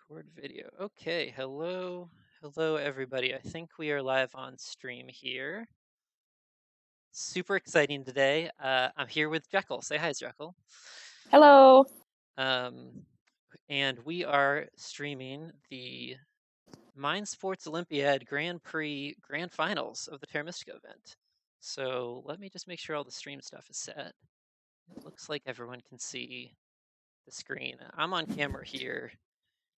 Record video. Okay, hello everybody. I think we are live on stream here. Super exciting today. I'm here with Jekyll. Say hi, Jekyll. Hello. Um, and we are streaming the Mind Sports Olympiad Grand Prix Grand Finals of the Terra Mystica event. So let me just make sure all the stream stuff is set. It looks like everyone can see the screen. I'm on camera here.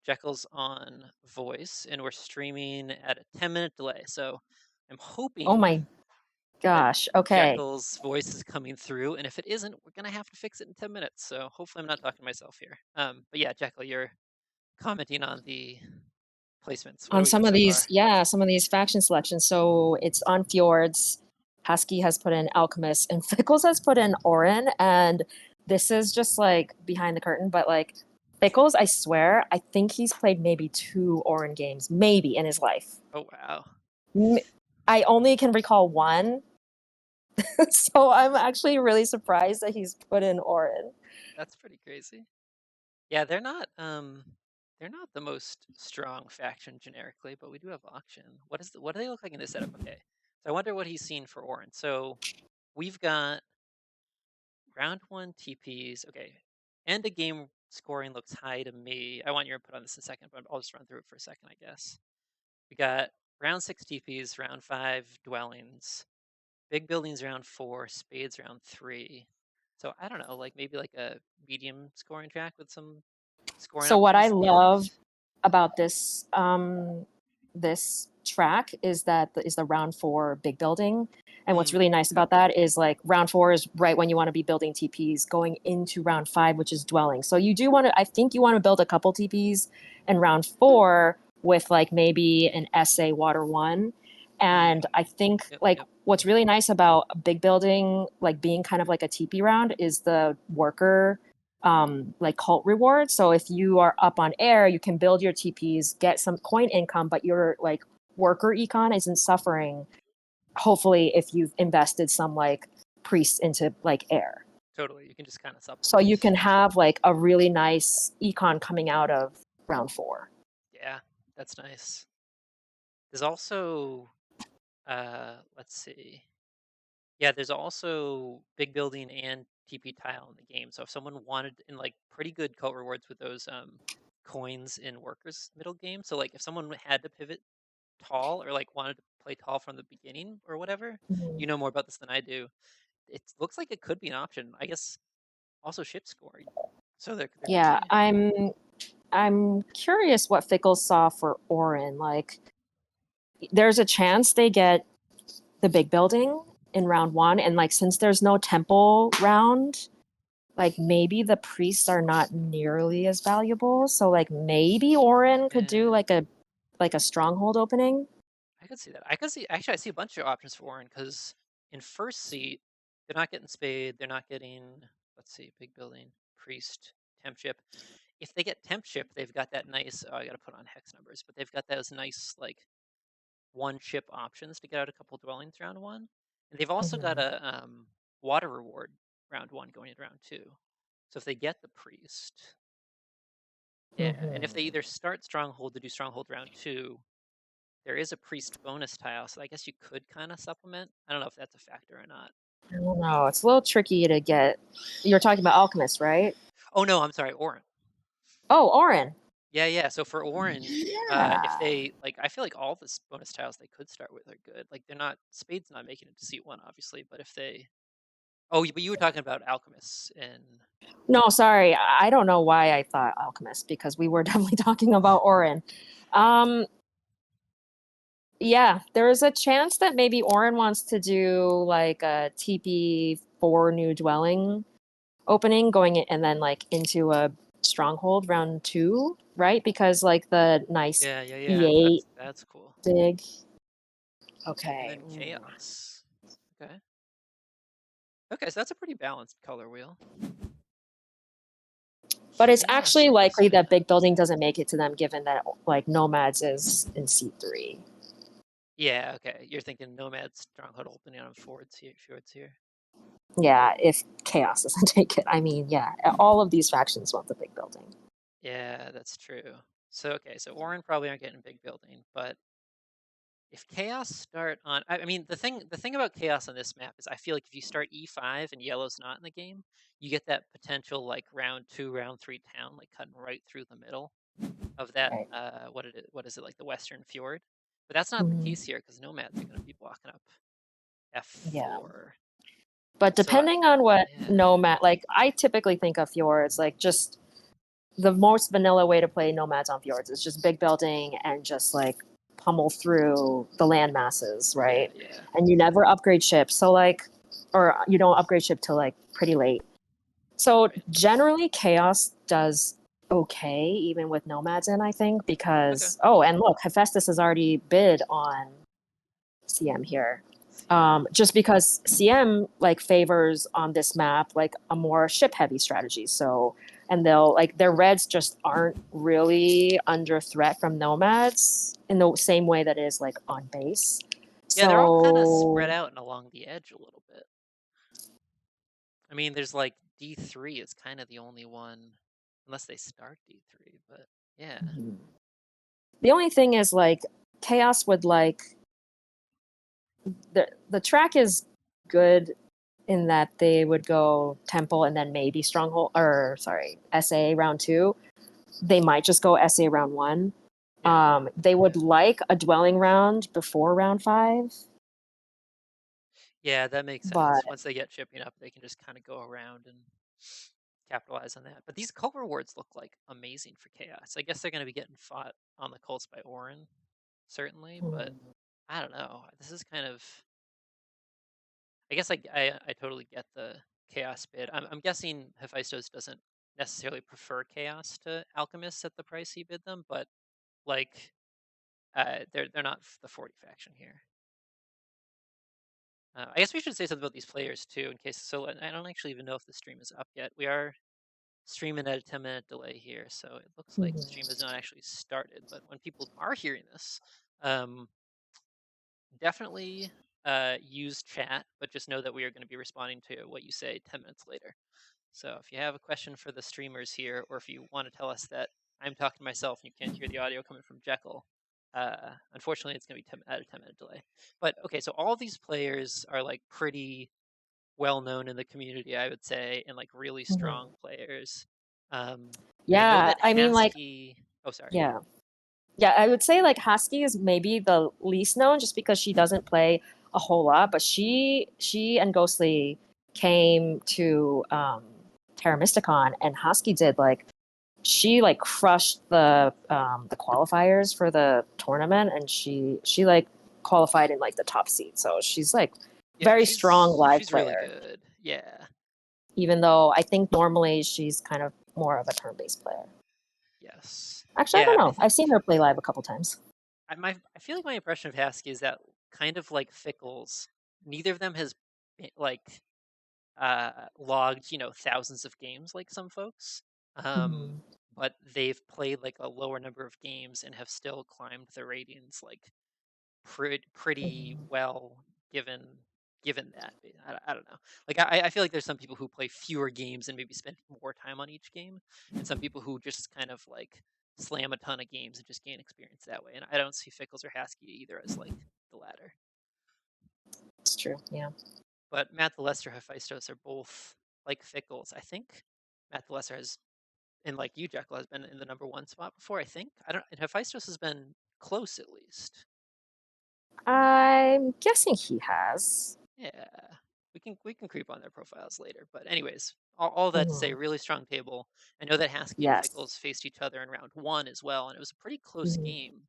Jekyll's on voice, and we're streaming at a 10-minute delay. So I'm Oh hoping my that gosh. Okay. Jekyll's voice is coming through, and if it isn't, we're gonna have to fix it in 10 minutes. So hopefully I'm not talking to myself here. But yeah, Jekyll, you're commenting on the placements. What do On we got some of so these, far? yeah, some of these faction selections. So it's on Fjords. Husky has put in Alchemist, and Fickles has put in Orin. And this is just like behind the curtain, but like Fickles, I swear, I think he's played maybe 2 Orin games, maybe in his life. Oh wow, M- I only can recall one. So I'm actually really surprised that he's put in Orin. that's pretty crazy. Yeah, they're not the most strong faction generically, but we do have auction. What do they look like in this setup? Okay, so I wonder what he's seen for Orin. So we've got round one TPs. Okay. End of game scoring looks high to me. I want your input on this in a second, but I'll just run through it for a second, I guess. We got round six TPs, round five dwellings, big buildings round four, spades round three. So I don't know, like maybe like a medium scoring track with some scoring So what I opportunities at the end. love about this track is that is the round 4 big building. And what's really nice about that is like round 4 is right when you want to be building TPs going into round 5, which is dwelling. So you do want to, I think you want to build a couple TPs in round 4 with like maybe an SA water 1. And I think Yep, like yep. what's really nice about a big building, like being kind of like a TP round, is the worker like cult rewards. So if you are up on air, you can build your TPs, get some coin income, but your like worker econ isn't suffering. Hopefully, if you've invested some like priests into like air. Totally. You can just kind of So supplement. you can have like a really nice econ coming out of round 4. Yeah, that's nice. There's also let's see. Yeah, there's also big building and TP tile in the game. So if someone wanted in like pretty good cult rewards with those coins in workers middle game. So like if someone had to pivot tall or like wanted to play tall from the beginning or whatever, Mhm. you know more about this than I do. It looks like it could be an option. I guess also ship scoring. So there could Yeah, be. I'm curious what Fickle saw for Orin. Like, there's a chance they get the big building in round 1, and like since there's no temple round, like maybe the priests are not nearly as valuable. So like maybe Orin could do Yeah, like a stronghold opening. I could see that. I could see actually I see a bunch of options for Warren because in first seat they're not getting spade, they're not getting let's see, big building, priest, temp ship. If they get temp ship, they've got that nice I gotta put on hex numbers, but they've got those nice like one chip options to get out a couple dwellings round one. And they've also got Mhm. a water reward round one going into round two. So if they get the priest, yeah, and if they Mhm. either start stronghold to do stronghold round two, there is a priest bonus tile, so I guess you could kind of supplement. I don't know if that's a factor or not. I don't know. It's a little tricky to get. You're talking about alchemist, right? Oh no, I'm sorry, Orin. Oh, Orin. Yeah, yeah. So for Orin, if Yeah. they like, I feel like all the bonus tiles they could start with are good. Like they're not spades not making it to seat one, obviously, but if they, oh, but you were talking about alchemists and No, sorry. I don't know why I thought alchemist because we were definitely talking about Orin. Um, yeah, there is a chance that maybe Orin wants to do like a TP 4 new dwelling opening going and then like into a stronghold round 2, right? Because like the nice yeah, yeah, yeah. E8 That's cool. dig. And Okay. then chaos. Okay, okay. So that's a pretty balanced color wheel. But it's Chaos actually likely that placement. big building doesn't make it to them given that like nomads is in C3. Yeah, okay. You're thinking Nomad Stronghold opening on Fjords here. Yeah, if chaos doesn't take it. I mean, yeah, all of these factions want the big building. Yeah, that's true. So okay, so Orin probably aren't getting big building, but if Chaos start on, I mean, the thing about Chaos on this map is I feel like if you start E5 and yellow's not in the game, you get that potential like round 2, round 3 town like cutting right through the middle of that. Right. What is it like the Western Fjord? But that's not the Mhm. case here because nomads are going to be blocking up Yeah. F4. But So depending on what yeah, nomad, like I typically think of fjords, like just the most vanilla way to play nomads on fjords is just big building and just like pummel through the land masses, yeah, right? yeah, And you never upgrade ships. So like, or you don't upgrade ship till like pretty late. So right. generally chaos does okay, even with nomads in, I think, Okay. because, oh, and look, Hephaestus has already bid on CM here. CM. Just because CM like favors on this map like a more ship heavy strategy. So and they'll like their reds just aren't really under threat from nomads in the same way that is like on base. Yeah, they're all kind of spread So out and along the edge a little bit. I mean, there's like D3 is kind of the only one, unless they start D3. But yeah, mhm. The only thing is like chaos would like the track is good in that they would go temple and then maybe stronghold or sorry SA round two. They might just go SA round one. yeah, They would like a dwelling round before round five, yeah. That makes sense. but Once they get shipping up, they can just kind of go around and capitalize on that. But these cult rewards look like amazing for chaos. I guess they're going to be getting fought on the cults by Orin, certainly. But I don't know. This is kind of. I guess I totally get the chaos bid. I'm guessing Hephaestus doesn't necessarily prefer chaos to alchemists at the price he bid them, but like they're not the 40 faction here. I guess we should say something about these players too, in case. So I don't actually even know if the stream is up yet. We are streaming at a 10-minute delay here, so it looks like the stream has not actually started. But when people are hearing this, um, definitely use chat, but just know that we are going to be responding to what you say 10 minutes later. So if you have a question for the streamers here, or if you want to tell us that I'm talking to myself and you can't hear the audio coming from Jekyll, unfortunately it's going to be at a 10-minute delay. But okay, so all these players are like pretty well known in the community, I would say, and like really strong Mhm. players. Um, I know Yeah, that I mean, like, Hasky. Oh, sorry. yeah. Yeah, I would say like Husky is maybe the least known just because she doesn't play a whole lot, but she and Ghostly came to Terra Mysticon and Husky did like she like crushed the qualifiers for the tournament and she like qualified in like the top seed. So she's like Yeah, very strong live she's really player, good. Yeah. even though I think normally she's kind of more of a turn-based player. Yes. Actually, I don't Yeah, I know. I've think seen her play live a couple times. I feel like my impression of Hasky is that kind of like Fickles, neither of them has like logged, thousands of games like some folks. Um, Mhm. but they've played like a lower number of games and have still climbed the ratings like pretty Mhm. well given that. I don't know. Like I feel like there's some people who play fewer games and maybe spend more time on each game, and some people who just kind of like slam a ton of games and just gain experience that way. And I don't see Fickles or Hasky either as like the latter. It's true. Yeah. But Matt the Lesser, Hephaestus are both like Fickles. I think Matt the Lesser has, and like you, Jekyll, has been in the number one spot before. I think I don't. And Hephaestus has been close at least. I'm guessing he has. Yeah, we can creep on their profiles later. But anyways, all that to say, Mhm. really strong table. I know that Hasky and Yes. Fickles faced each other in round one as well, and it was a pretty close Mhm. game,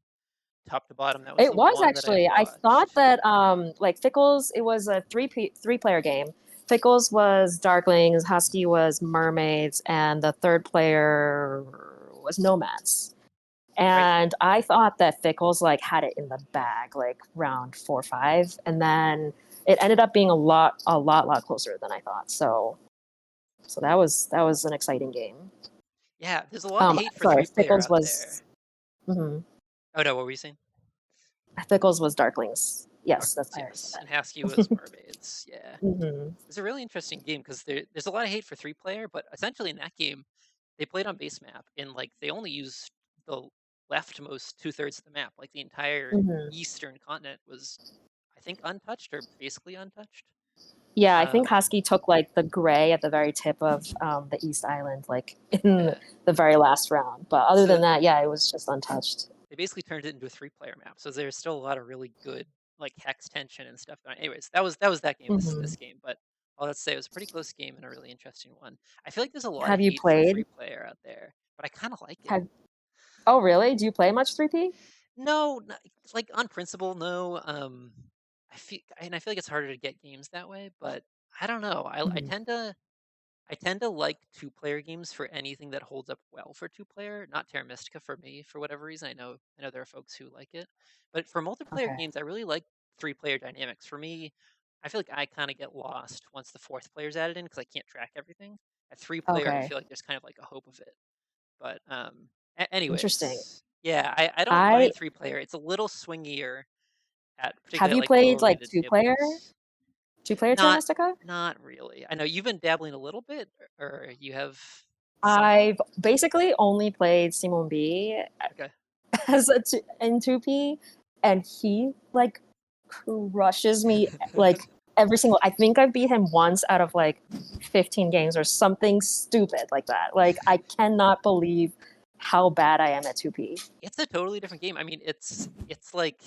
top to bottom. That was It the was one that I actually. I thought watched. that like Fickles, it was a three player game. Fickles was Darklings, Husky was Mermaids, and the third player was Nomads. Right? And I thought that Fickles like had it in the bag, like round 4 or 5, and then it ended up being lot closer than I thought. So that was an exciting game. Yeah, there's a lot of hate for Sorry, three player Fickles out there. was. Mhm. Oh no, what were you saying? Fickles was Darklings. Yes, that's Darklings, I already said yes, and Hasky was that. Mermaids. Yeah, hmm it's a really interesting game because there's a lot of hate for three player, but essentially in that game they played on base map and like they only used the leftmost 2/3 of the map. Like the entire Mhm. eastern continent was, I think, untouched or basically untouched. Yeah, I think Um, Husky took like the gray at the very tip of the East Island, like in yeah. the very last round. But other than So that, yeah, it was just untouched. they basically turned it into a three-player map. So there's still a lot of really good like hex tension and stuff going on. Anyways, that was that game. This Mhm. game, but all that to say, it was a pretty close game and a really interesting one. I feel like there's a lot of Have you hate for played? three player out there, but I kind of like it. Have Oh, really? Do you play much 3P? No, like on principle, no. I feel like it's harder to get games that way, but I don't know. Mhm. I tend to like two-player games for anything that holds up well for two-player, not Terra Mystica for me for whatever reason. I know there are folks who like it. But for multiplayer Okay. games, I really like three-player dynamics. For me, I feel like I kind of get lost once the fourth player's added in because I can't track everything. At three-player, I Okay. feel like there's kind of like a hope of it. But Interesting. anyways, yeah, I don't I mind three-player. It's a little swingier at Have particularly at you like played lower like rated two-player? tables. Two-player Terra Not Mystica? not really. I know you've been dabbling a little bit, or you have something? I've basically only played Simon B Okay. as in 2P, and he like crushes me like every single. I think I beat him once out of like 15 games or something stupid like that. Like I cannot believe how bad I am at 2P. It's a totally different game. I mean, it's like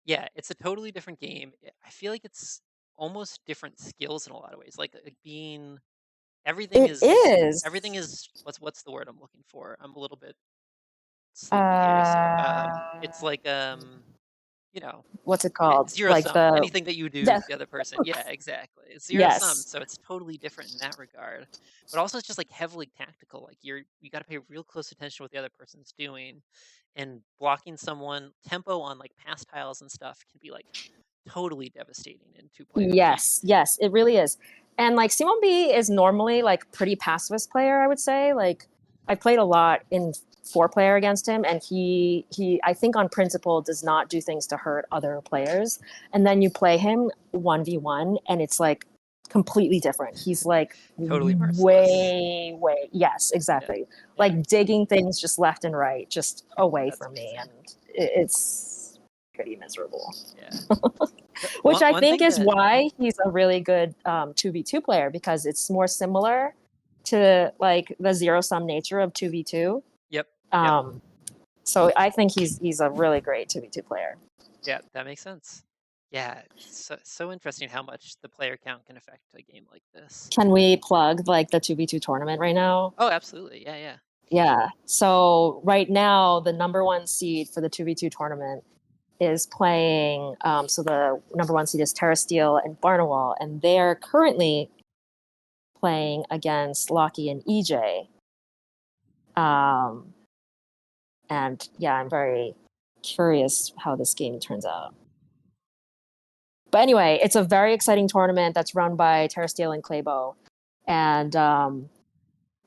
yeah, it's a totally different game. I feel like it's almost different skills in a lot of ways. Like being everything It is everything is. is what's the word I'm looking for? I'm a little bit sleepy here, so it's Uh, like you know, what's it called? zero Like sum. the Anything that you do yeah. to the other person. Yeah, exactly. It's zero sum, Yes. so it's totally different in that regard. But also it's just like heavily tactical. Like you got to pay real close attention to what the other person's doing, and blocking someone tempo on like pass tiles and stuff can be like totally devastating in two player. Yes, yes, it really is. And like Simon B is normally like pretty pacifist player, I would say. Like I played a lot in 4 player against him, and he I think on principle does not do things to hurt other players. And then you play him 1v1 and it's like completely different. He's like Totally merciless. way yes, Yeah, exactly. yeah, Like digging things just left and right, just away that's from me, and amazing. it's pretty miserable. Yeah. Which I One think thing is that why he's a really good 2v2 player, because it's more similar to like the zero sum nature of 2v2. yep, yep. Um, so I think he's a really great 2v2 player. Yeah, that makes sense. Yeah, it's so interesting how much the player count can affect a game like this. Can we plug like the 2v2 tournament right now? Oh, absolutely. Yeah, yeah. Yeah. So right now, the number one seed for the 2v2 tournament is playing. So the number one seed is Terra Steel and Barnawal, and they're currently playing against Locky and EJ. Um, and yeah, I'm very curious how this game turns out. But anyway, it's a very exciting tournament that's run by Terra Steel and Claybo, and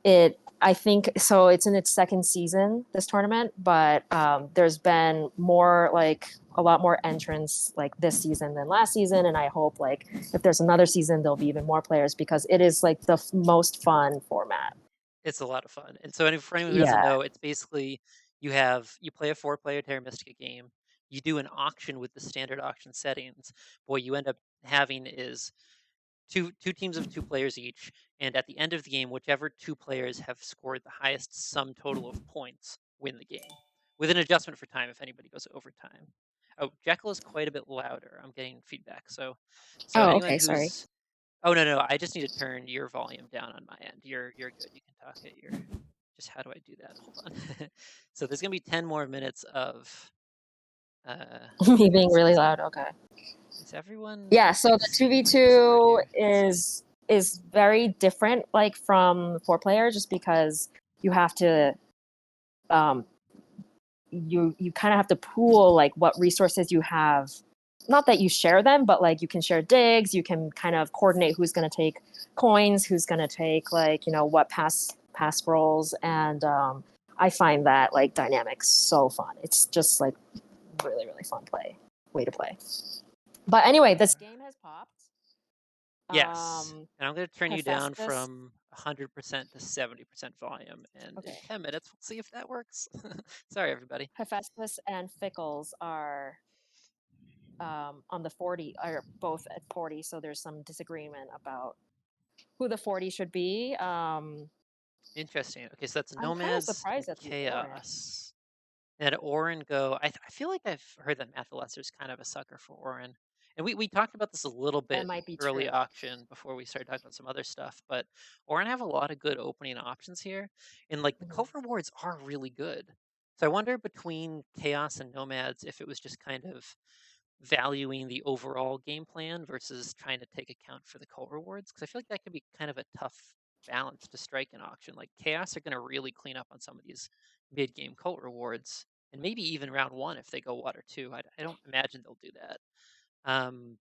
it I think so. It's in its second season, this tournament, but there's been more like a lot more entrants like this season than last season, and I hope like if there's another season, there'll be even more players because it is like the most fun format. It's a lot of fun. And so for anyone who doesn't Yeah. know, it's basically you play a four-player Terra Mystica game. You do an auction with the standard auction settings. What you end up having is two teams of two players each, and at the end of the game, whichever two players have scored the highest sum total of points win the game, with an adjustment for time if anybody goes overtime. Oh, Jekyll is quite a bit louder. I'm getting feedback. So Oh, anyone okay. Sorry. who's oh no, I just need to turn your volume down on my end. You're good. You can talk at your just how do I do that? Hold on. So there's gonna be 10 more minutes of Me being let's see, really loud. Okay. is everyone Yeah, so like the two v like this right two here? Let's see. is very different, like from 4 player, just because you have to um, you kind of have to pool like what resources you have. Not that you share them, but like you can share digs. You can kind of coordinate who's going to take coins, who's going to take like what pass rolls, and I find that like dynamic so fun. It's just like really fun way to play. But anyway, this game has popped. Yes, Um, and I'm gonna turn you down Hephaestus. from 100% to 70% volume, and in Okay. 10 minutes, we'll see if that works. Sorry, everybody. Hephaestus and Fickles are on the 40, are both at 40, so there's some disagreement about who the 40 should be. Interesting. Okay, so that's I'm kind of Nomads and surprised at the orange. Chaos. And Orin go. I feel like I've heard that Matt the Lesser's kind of a sucker for Orin. And we talked about this a little That bit might be early true. auction before we started talking about some other stuff. But Orin have a lot of good opening options here. And like the Mhm. cult rewards are really good. So I wonder between Chaos and Nomads if it was just kind of valuing the overall game plan versus trying to take account for the cult rewards. Because I feel like that could be kind of a tough balance to strike in auction. Like Chaos are going to really clean up on some of these mid game cult rewards, and maybe even round one if they go water two. I don't imagine they'll do that.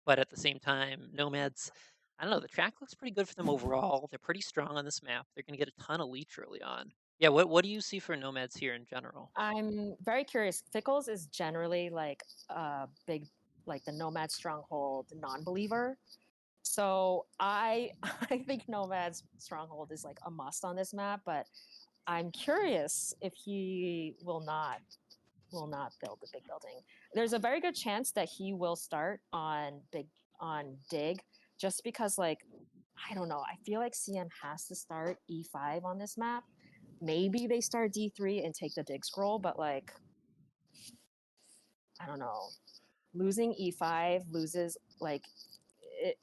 But at the same time, Nomads, I don't know, the track looks pretty good for them overall. They're pretty strong on this map. They're going to get a ton of leech early on. Yeah, what do you see for Nomads here in general? I'm very curious. Fickles is generally like a big, like the Nomad Stronghold non-believer. So I I think Nomad's Stronghold is like a must on this map, but I'm curious if he will not build the big building. There's a very good chance that he will start on dig, just because like I don't know. I feel like CM has to start E5 on this map. Maybe they start D3 and take the dig scroll, but like I don't know. Losing E5 loses like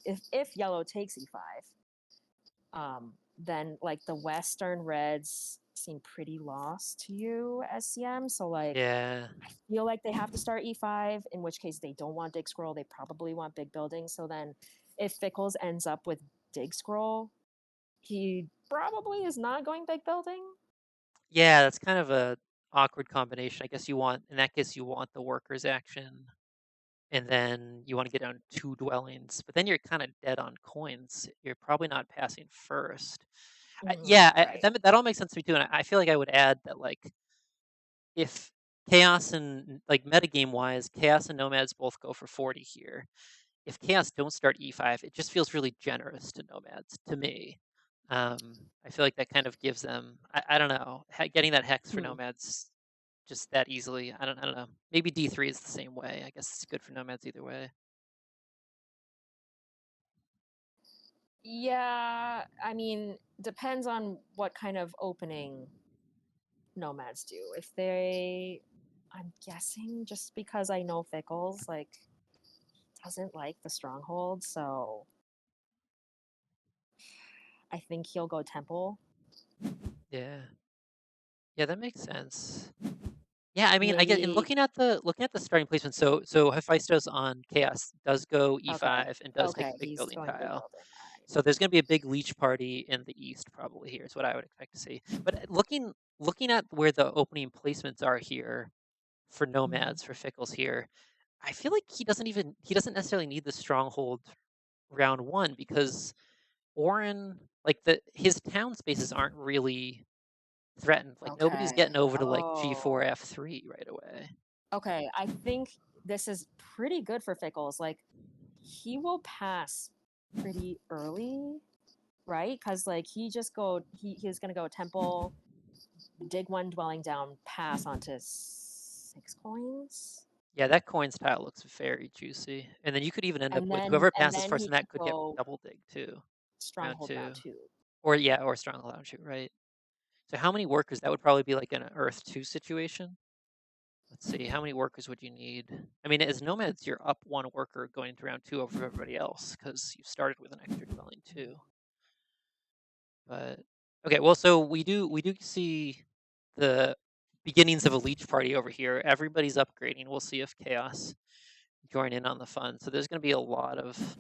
if yellow takes E5, then like the Western Reds seem pretty lost to you as CM. So like Yeah. I feel like they have to start E5, in which case they don't want dig scroll. They probably want big building. So then if Fickles ends up with dig scroll, he probably is not going big building. Yeah, that's kind of a awkward combination. I guess you want in that case you want the workers action, and then you want to get down two dwellings, but then you're kind of dead on coins. You're probably not passing first. Yeah, Right. that all makes sense to me too. And I feel like I would add that like if Chaos and like metagame wise, Chaos and Nomads both go for 40 here. If Chaos don't start E5, it just feels really generous to Nomads to me. I feel like that kind of gives them. I don't know, getting that hex for Hmm. Nomads just that easily. I don't know. Maybe D3 is the same way. I guess it's good for Nomads either way. Yeah, I mean, depends on what kind of opening nomads do. If they, I'm guessing just because I know Fickles, like, doesn't like the stronghold, so I think he'll go temple. Yeah. Yeah, that makes sense. Yeah, I mean, I get in Maybe, looking at the starting placement. So Hephaestus on Chaos does go okay, E5 and does take okay, a big he's building going big tile. building. All right. So there's going to be a big leech party in the east probably here is what I would expect to see. But looking at where the opening placements are here for Mm-hmm. Nomads for Fickles here, I feel like he doesn't necessarily need the stronghold round one because Orin like the his town spaces aren't really threatened. Like nobody's Okay. getting over to like G4 Oh, F3 right away. okay. I think this is pretty good for Fickles. Like, he will pass pretty early, right? Because like he's gonna go temple, dig one dwelling down, pass onto 6 coins, Yeah, that coin style looks very juicy. And then you could even end up and with then whoever and passes then first he in can that could get go double dig too. Round stronghold round two. two. Or yeah, or strong lounge shoot, right. So how many workers? That would probably be like an Earth 2 situation. Let's see, how many workers would you need? I mean, as nomads, you're up one worker going into round two over everybody else because you started with an extra dwelling too. But okay, well, so we do see the beginnings of a leech party over here. Everybody's upgrading. We'll see if chaos join in on the fun. So there's going to be a lot of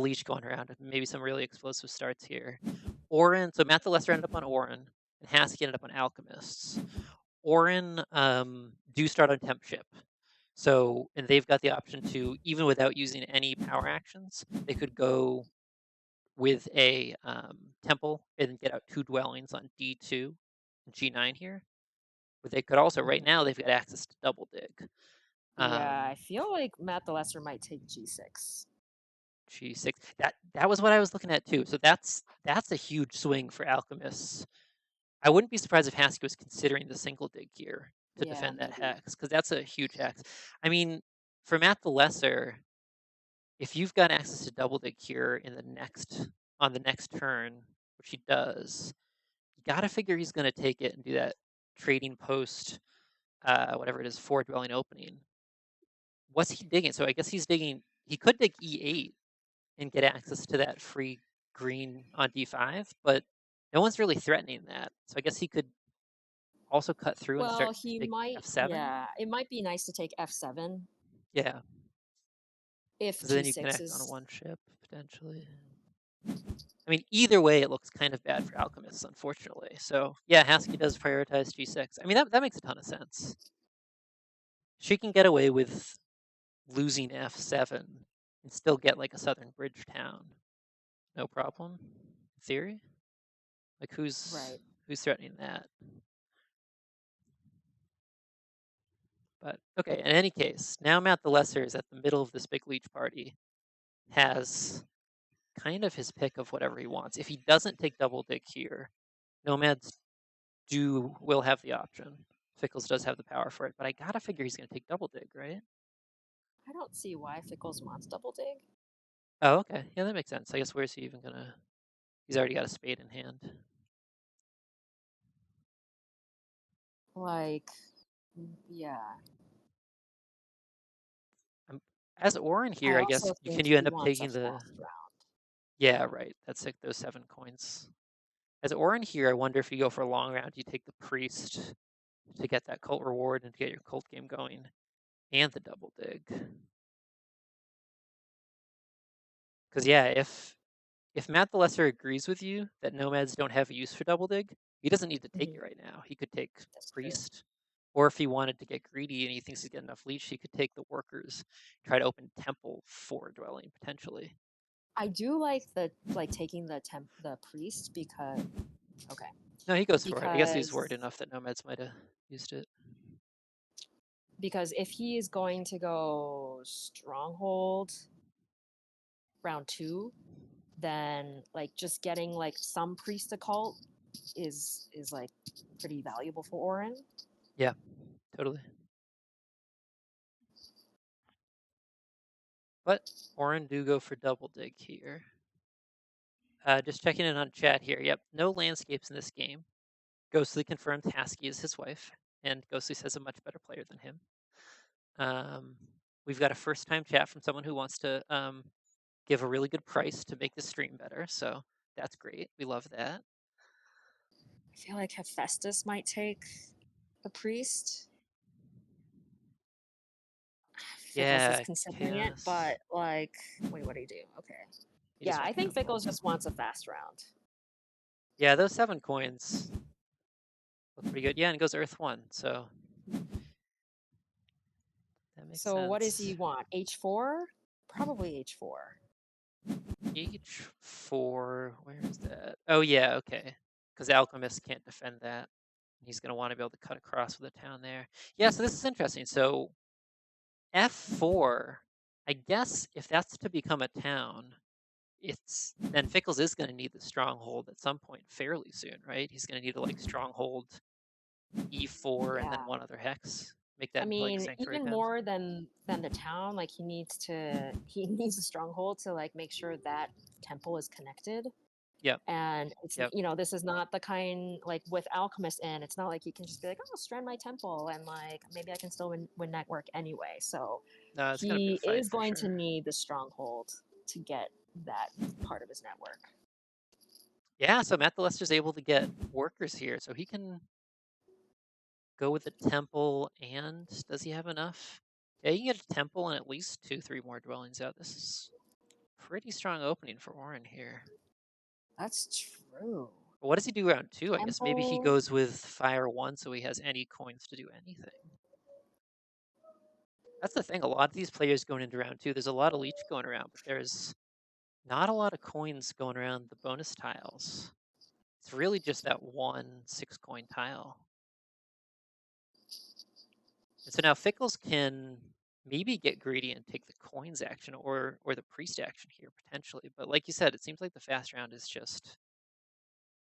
leech going around. Maybe some really explosive starts here. Orin. So Matt the Lesser ended up on Orin, and Haskell ended up on Alchemists. Orin do start on Temp Ship. So, and they've got the option to, even without using any power actions, they could go with a temple and get out two dwellings on D2 and G9 here. But they could also, right Mhm. now, they've got access to double dig. Yeah, I Um, feel like Matt the Lesser might take G6. G6. That was what I was looking at too. So that's a huge swing for alchemists. I wouldn't be surprised if Haskell was considering the single dig here to Yeah, defend that maybe. hex, because that's a huge hex. I mean, for Matt the Lesser, if you've got access to double dig here on the next turn, which he does, you gotta figure he's gonna take it and do that trading post, whatever it is, 4 dwelling opening. What's he digging? So I guess he's digging. He could dig E8 and get access to that free green on D5, but no one's really threatening that. So I guess he could also cut through and Well, start he take might, F7. yeah, it might be nice to take F7 Yeah, if because then you G6 connect on is. one ship potentially. I mean, either way, it looks kind of bad for alchemists, unfortunately. So yeah, Haskell does prioritize G6. I mean, that makes a ton of sense. She can get away with losing F7 and still get like a southern bridge town, no problem. In theory, like Right. who's threatening that? But okay, in any case, now Matt the Lesser is at the middle of this big leech party, has kind of his pick of whatever he wants. If he doesn't take double dig here, Nomads will have the option. Fickles does have the power for it, but I gotta figure he's gonna take double dig, right? I don't see why Fickles wants double dig. Oh, okay. Yeah, that makes sense. I guess where's he even gonna? He's already got a spade in hand. Like, yeah. I'm, as Orin I here, I guess also think can you he end up wants a taking the? fast round. Yeah, right. That's like those 7 coins. As Orin here, I wonder if you go for a long round, you take the priest to get that cult reward and to get your cult game going, and the double dig. Because yeah, if Matt the Lesser agrees with you that nomads don't have use for double dig, he doesn't need to take Hmm. it right now. He could take That's true. priest, or if he wanted to get greedy and he thinks he's got enough leech, he could take the workers, try to open temple for dwelling potentially. I do like taking the priest because okay No, he goes for it. I guess he's worried because enough that nomads might have used it. if he is going to go stronghold round 2, then like just getting like some priest occult is like pretty valuable for Orin. Yeah, totally. But Orin do go for double dig here. Just checking in on chat here. Yep, no landscapes in this game. Ghostly confirmed Haskell is his wife, and Ghostly says a much better player than him. We've got a first time chat from someone who wants to give a really good price to make the stream better. So that's great. We love that. I feel like Hephaestus might take the priest. Fickles is Yeah, considering it, chaos. but like, wait, what do you do? Okay. You Yeah, just I want think temple. Fickles just wants a fast round. Yeah, those 7 coins look pretty good. Yeah, and it goes Earth 1. So that makes So what does he sense. want? H4? Probably H4. H4. Where is that? Oh, yeah, okay. Because Alchemist can't defend that. He's going to want to be able to cut across with a town there. Yeah, so this is interesting. So F4, I guess if that's to become a town, it's then Fickles is going to need the stronghold at some point fairly soon, right? He's going to need to like stronghold E4 and then Yeah. one other hex, make I that into like a mean, sanctuary even town. more than the town, like he needs a stronghold to like make sure that temple is connected. Yep, And it's yep. this is not the kind like with Alchemist in, it's not like you can just be like, oh, strand my temple and like maybe I can still win network anyway. So No, it's going to be a he fight is for going to sure. need the stronghold to get that part of his network. Yeah, so Matt the Lester's able to get workers here, so he can go with the temple. And does he have enough? Yeah, you can get a temple and at least 2, 3 more dwellings out. This is pretty strong opening for Orin here. That's true. But what does he do round 2? I guess maybe he Temple. goes with Fire 1 so he has any coins to do anything. That's the thing. A lot of these players going into round 2, there's a lot of leech going around, but there's not a lot of coins going around the bonus tiles. It's really just that one 6 coin tile. And so now Fickles can maybe get greedy and take the coins action or the priest action here potentially. But like you said, it seems like the fast round is just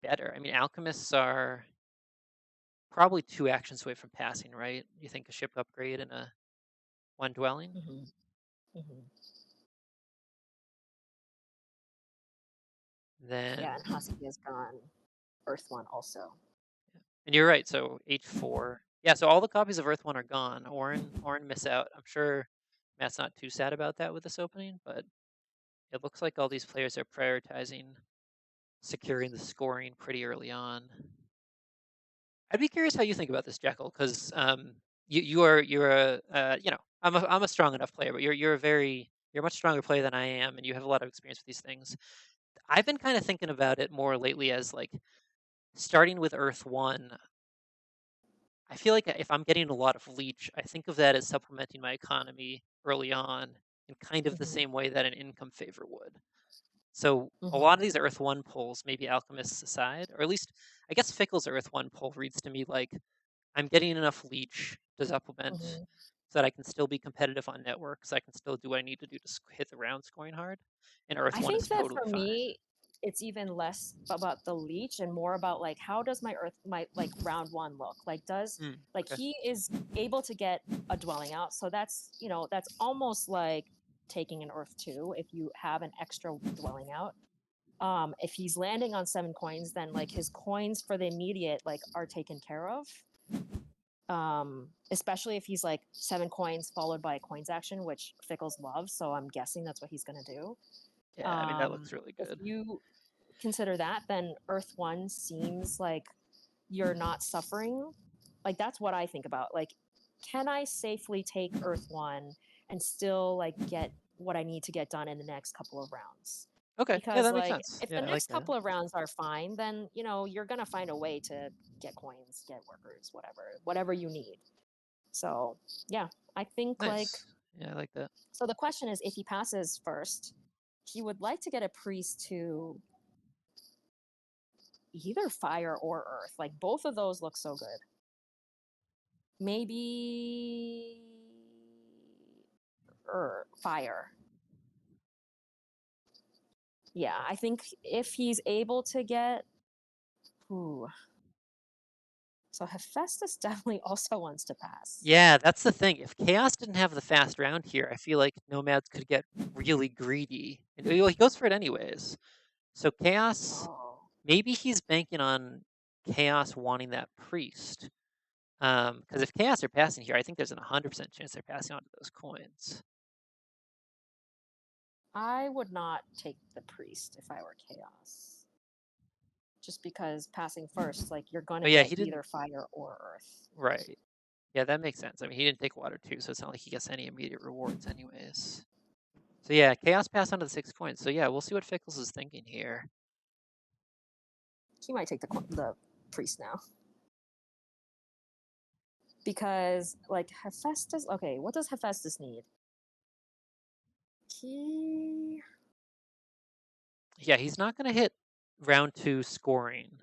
better. I mean, alchemists are probably 2 actions away from passing, right? You think a ship upgrade and a 1 dwelling? Hmm. Hmm. Yeah, Then and Husky has gone Earth One also. yeah. And you're right, so H4. Yeah, so all the copies of Earth 1 are gone. Orin miss out. I'm sure Matt's not too sad about that with this opening, but it looks like all these players are prioritizing securing the scoring pretty early on. I'd be curious how you think about this, Jekyll, because you're a I'm a strong enough player, but you're a much stronger player than I am, and you have a lot of experience with these things. I've been kind of thinking about it more lately as like starting with Earth One. I feel like if I'm getting a lot of leech, I think of that as supplementing my economy early on in kind of the Hmm. same way that an income favor would. So a lot Hmm. of these Earth One pulls, maybe alchemists aside, or at least I guess Fickle's Earth One pull reads to me like I'm getting enough leech to supplement Hmm. so that I can still be competitive on networks. I can still do what I need to do to hit the round scoring hard. And Earth I One think is that totally for fine. me, it's even less about the leech and more about like how does my like round one look? Like does like Okay. he is able to get a dwelling out, so that's that's almost like taking an Earth Two if you have an extra dwelling out. If he's landing on 7 coins, then like his coins for the immediate like are taken care of. Especially if he's like 7 coins followed by a coins action, which Fickles loves, so I'm guessing that's what he's gonna do. Yeah, I mean that looks really If good. you consider that, then Earth One seems like you're not suffering. Like that's what I think about. Like, can I safely take Earth One and still like get what I need to get done in the next couple of rounds? Okay. Yeah, Because that makes like sense. if the Yeah, I like next that. couple of rounds are fine, then you're gonna find a way to get coins, get workers, whatever you need. So yeah, I think like Nice. Yeah, I like that. so the question is if he passes first, he would like to get a priest to either fire or earth. Like both of those look so good. Maybe fire. Yeah, I think if he's able to get ooh, so Hephaestus definitely also wants to pass. Yeah, that's the thing. If Chaos didn't have the fast round here, I feel like Nomads could get really greedy. And well, he goes for it anyways. So Chaos, Oh. maybe he's banking on Chaos wanting that priest. Because if Chaos are passing here, I think there's an 100% chance they're passing on to those coins. I would not take the priest if I were chaos. Just because passing first, like you're gonna Oh yeah, get he didn't. either fire or earth. Right. Yeah, that makes sense. I mean, he didn't take water too, so it's not like he gets any immediate rewards anyways. So yeah, Chaos passed on to the 6 coins. So yeah, we'll see what Fickles is thinking here. He might take the priest now. Because like Hephaestus, okay, what does Hephaestus need? He Yeah, he's not going to hit round 2 scoring.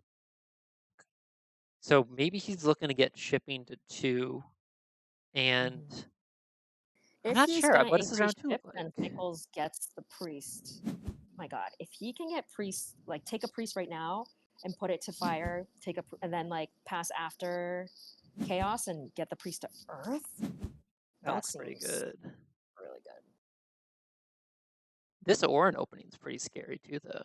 So maybe he's looking to get shipping to 2. And Mhm. I'm If not he's sure. gonna What does his increase round 2 ship, look then like? Pickles gets the priest. My God, if he can get priest, like take a priest right now and put it to fire, and then like pass after chaos and get the priest to earth, That that looks pretty seems good. really good. This Orin opening is pretty scary too, though.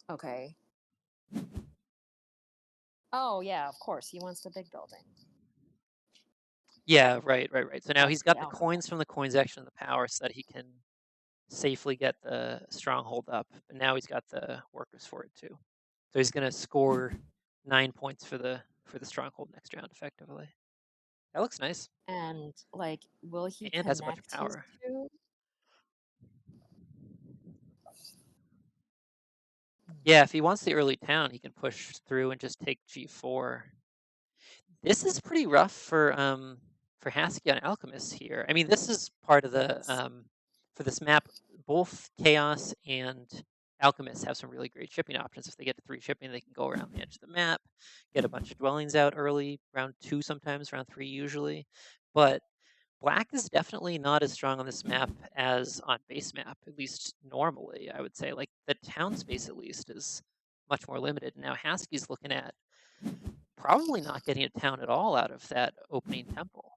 Okay. Oh yeah, of course he wants the big building. Yeah, right. So now That's he's the got the coins from alchemist. the coins action and the power so that he can safely get the stronghold up. But now he's got the workers for it too. So he's gonna score 9 points for the stronghold next round effectively. That looks nice. And like, will he And has a bunch of connect his power. two? Yeah, if he wants the early town, he can push through and just take G4. This is pretty rough for Hasky on Alchemist here. I mean, this is part of the Yes. for this map, both Chaos and alchemists have some really great shipping options. If they get to 3 shipping, they can go around the edge of the map, get a bunch of dwellings out early, round 2 sometimes, round 3 usually. But black is definitely not as strong on this map as on base map, at least normally, I would say. Like, the town space, at least, is much more limited. Now, Haski's looking at probably not getting a town at all out of that opening temple.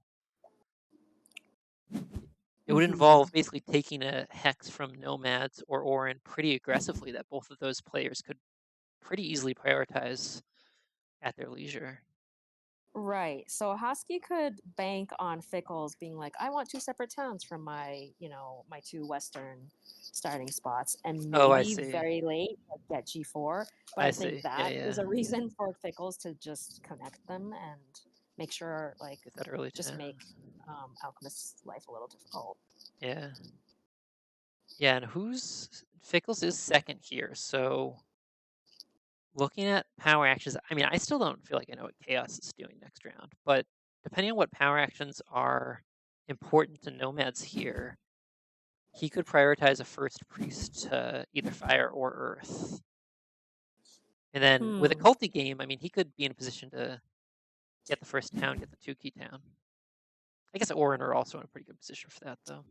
It would Hmm. involve basically taking a hex from Nomads or Orin pretty aggressively that both of those players could pretty easily prioritize at their leisure. Right. So Husky could bank on Fickles being like, I want two separate towns from my, my two Western starting spots, and Oh, I maybe see. very late like, get G4. But I I think see. Yeah, that is yeah. a reason for Fickles to just connect them and make sure, like, Get that early just town. make Alchemist's life a little difficult. Yeah. Yeah, and Fickles is second here, so looking at power actions, I mean, I still don't feel like I know what Chaos is doing next round, but depending on what power actions are important to Nomads here, he could prioritize a first priest to either fire or earth. And then with a Hmm. culty game, I mean, he could be in a position to get the first town, get the 2-key town. I guess Orin are also in a pretty good position for that, though.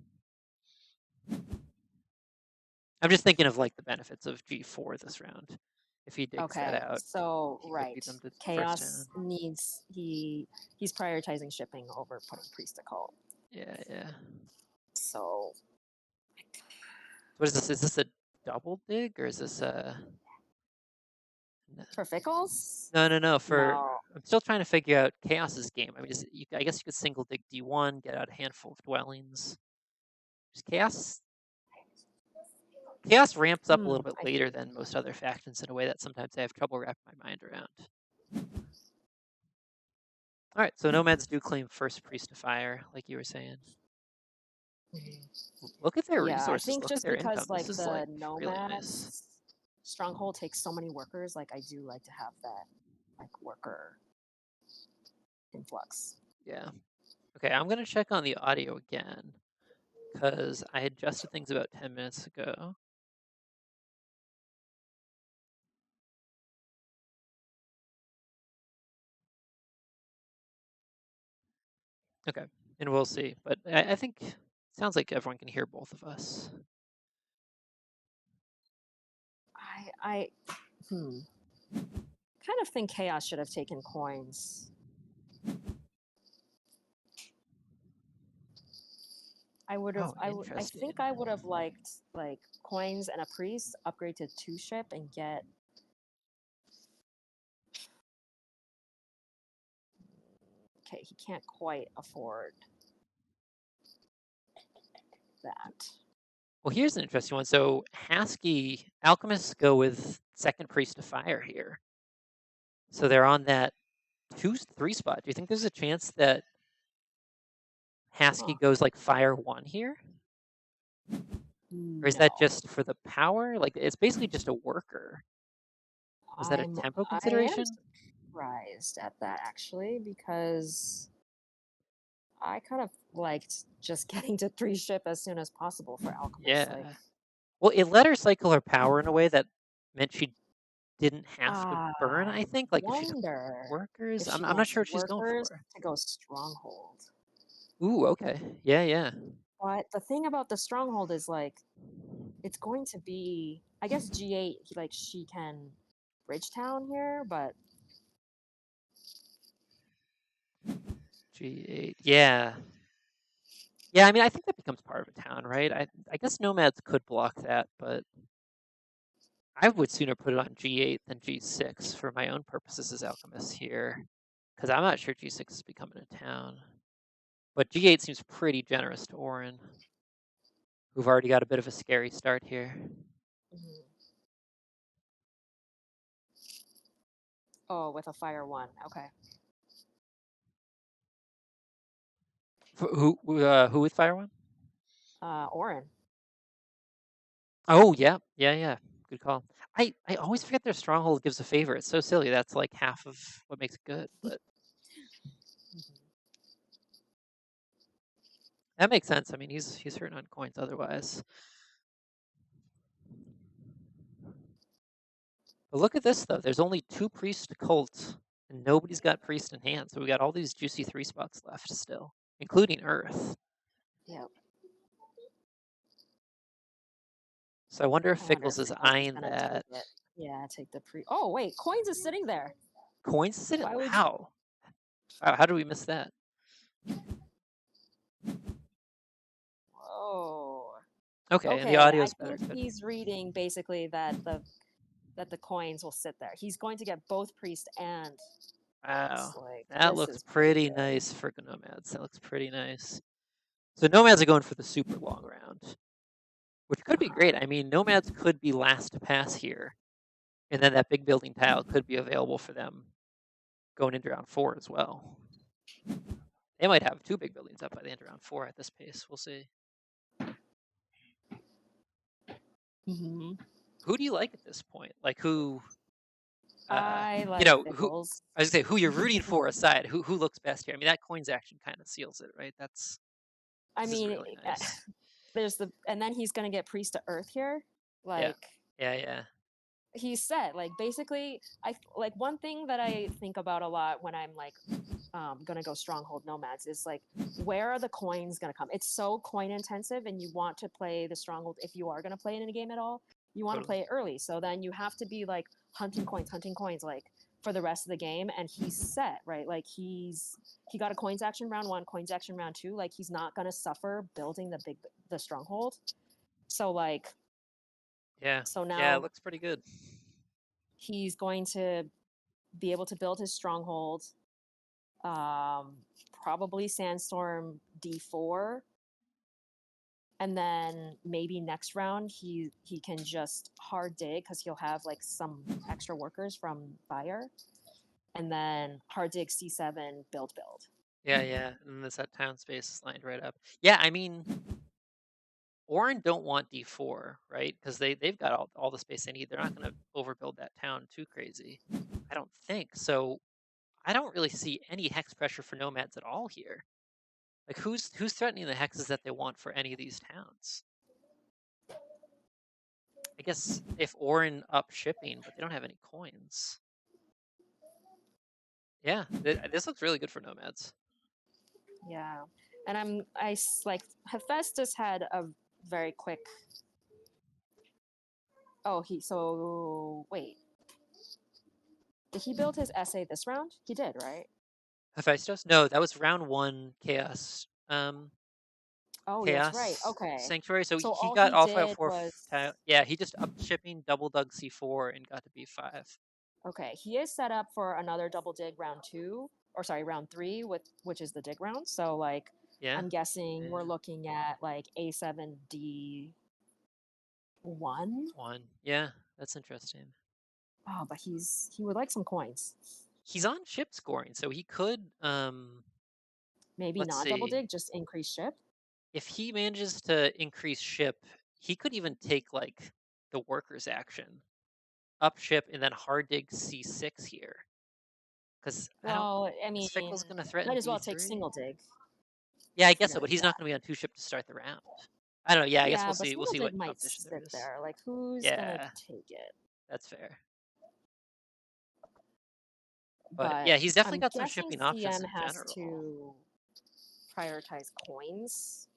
I'm just thinking of like the benefits of G4 this round. If he digs that Okay. out, So he could right. beat them to first town. Chaos needs he's prioritizing shipping over putting priest to cult. Yeah, yeah. So What is this? Is this a double dig or is this a? for Fickles? No, no, no. No. I'm still trying to figure out Chaos's game. I mean, I guess you could single dig D1, get out a handful of dwellings. Just Chaos ramps up a little bit I later see. than most other factions in a way that sometimes I have trouble wrapping my mind around. All right, so Nomads do claim first priest to fire, like you were saying. Mhm. Look at their Yeah, I resources. think Look at just their income. because This like is the like really nice. Nomads stronghold takes so many workers, like I do like to have that like worker influx. Yeah. Okay, I'm gonna check on the audio again because I adjusted things about 10 minutes ago. Okay, and we'll see. But I think it sounds like everyone can hear both of us. I kind of think Chaos should have taken coins. Oh, I interesting. think I would have liked like coins and a priest, upgrade to two ship and get okay, he can't quite afford that. Well, here's an interesting one. So alchemists go with second priest to fire here. So they're on that 2-3 spot. Do you think there's a chance that Haski Huh. goes like fire 1 here? Or is that No. just for the power? Like it's basically just a worker. Was that a I'm tempo I am consideration? surprised at that actually because I kind of liked just getting to three ship as soon as possible for alchemists. Like, Yeah. Well, it let her cycle her power in a way that meant she didn't have to burn, I I think. Like if she's wonder workers, if she I'm not wants sure what she's going workers for. to go stronghold. Ooh, okay. Yeah, yeah. But the thing about the stronghold is like it's going to be I guess G8 like she can Bridgetown here, but G8. Yeah. Yeah, I mean, I think that becomes part of a town, right? I guess nomads could block that, but I would sooner put it on G8 than G6 for my own purposes as alchemists here, because I'm not sure G6 is becoming a town. But G8 seems pretty generous to Orin, who've already got a bit of a scary start here. mhm. Oh, with a fire one. Okay. Who with Fire One? Orin. Oh, yeah, yeah, yeah. Good call. I always forget their stronghold gives a favor. It's so silly. That's like half of what makes it good, but that makes sense. I mean, he's hurting on coins otherwise. But look at this though. There's only 2 priest cult, and nobody's got priest in hand. So we got all these juicy 3 spots left still, including Earth. Yep. So I wonder if I wonder Fickles if is Pickles is eyeing gonna take that. it. Yeah, take the pre. Oh wait, Coins is sitting there. Coins sit. Why would you? How? How did we miss that? Oh. Okay, and the Okay, I audio's better. think Good. he's reading basically that the coins will sit there. He's going to get both priest and Wow. like That this looks is pretty pretty good. nice for Nomads. That looks pretty nice. So Nomads are going for the super long round, which could be Uh-huh. great. I mean, Nomads could be last to pass here, and then that big building tile could be available for them going into round 4 as well. They might have 2 big buildings up by the end of round 4 at this pace. We'll see. Hmm. Who do you like at this point? Like who? I You like know who? Pickles. I was gonna say who you're rooting for aside. Who looks best here? I mean, that coins action kind of seals it, right? I This is mean, really nice. there's the and then he's gonna get priest to earth here. Yeah, Like yeah. he said, like basically, I like one thing that I think about a lot when I'm like gonna go stronghold nomads is like where are the coins gonna come? It's so coin intensive, and you want to play the stronghold if you are gonna play it in a game at all. You want to Totally. play it early, so then you have to be like hunting coins, like for the rest of the game. And he's set, right? Like he got a coins action round one, coins action round two. Like he's not gonna suffer building the stronghold. So like Yeah, so yeah. It now looks pretty good. he's going to be able to build his stronghold. Um, Probably Sandstorm D4, and then maybe next round he can just hard dig because he'll have like some extra workers from fire, and then hard dig C7 build. Yeah. And there's that town space lined right up. Yeah, I mean, Orin don't want D4, right? Because they've got all the space they need. They're not going to overbuild that town too crazy. I don't think so. I don't really see any hex pressure for nomads at all here. Like who's threatening the hexes that they want for any of these towns? I guess if Orin up shipping, but they don't have any coins. Yeah, this looks really good for nomads. Yeah, and like Hephaestus had a very quick. Oh, he so wait. Did he build his essay this round? He did, right? Hephaestus? No, that was round 1 chaos. Oh, that's right. Chaos Okay. Sanctuary. So So he all got he Alpha at did 4 was tile. Yeah, he just upped shipping, double dug C4, and got to B5. okay. He is set up for another double dig round two, or sorry, round three, with which is the dig round. So like, Yeah, I'm guessing we're yeah. looking at like A7D1. 1. Yeah, that's interesting. Oh, but he would like some coins. He's on ship scoring, so he could. Maybe Let's not double see. dig, just increase ship. If he manages to increase ship, he could even take like the workers action, up ship, and then hard dig C6 here. Because I don't. Well, I Is mean, Fickle's gonna threaten might as well take B3? single dig. Yeah, I guess so, but Forgetting he's not that. gonna be on 2 ship to start the round. I don't know. Yeah, I guess Yeah, we'll but see. We'll single see dig what might competition there sit is. there. Like, who's gonna Yeah, take it? that's fair. But But yeah, he's definitely I'm got some guessing shipping options CM in has general. to prioritize coins.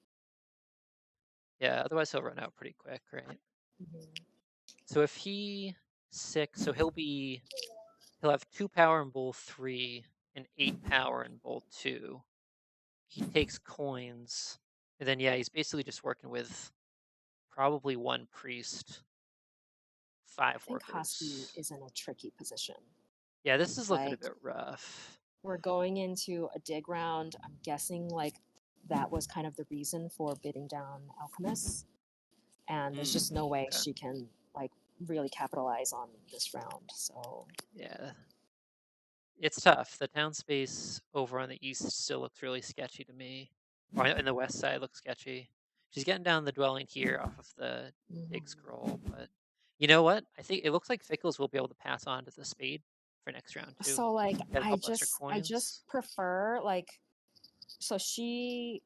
Yeah, otherwise he'll run out pretty quick, right? Mhm. So if he 6, so he'll have 2 power in bowl 3 and 8 power in bowl 2. He takes coins, and then yeah, he's basically just working with probably 1 priest, I 5 think Husky workers. is in a tricky position. Yeah, this is looking a Like, bit rough. we're going into a dig round. I'm guessing like that was kind of the reason for bidding down Alchemist. And there's Mm, just no way okay. she can like really capitalize on this round. So Yeah, it's tough. The town space over on the east still looks really sketchy to me. Or in the west side looks sketchy. She's getting down the dwelling here off of the dig mhm. scroll, but you know what? I think it looks like Fickles will be able to pass on to the spade for next round too. So like Get a couple extra I just coins. prefer like so she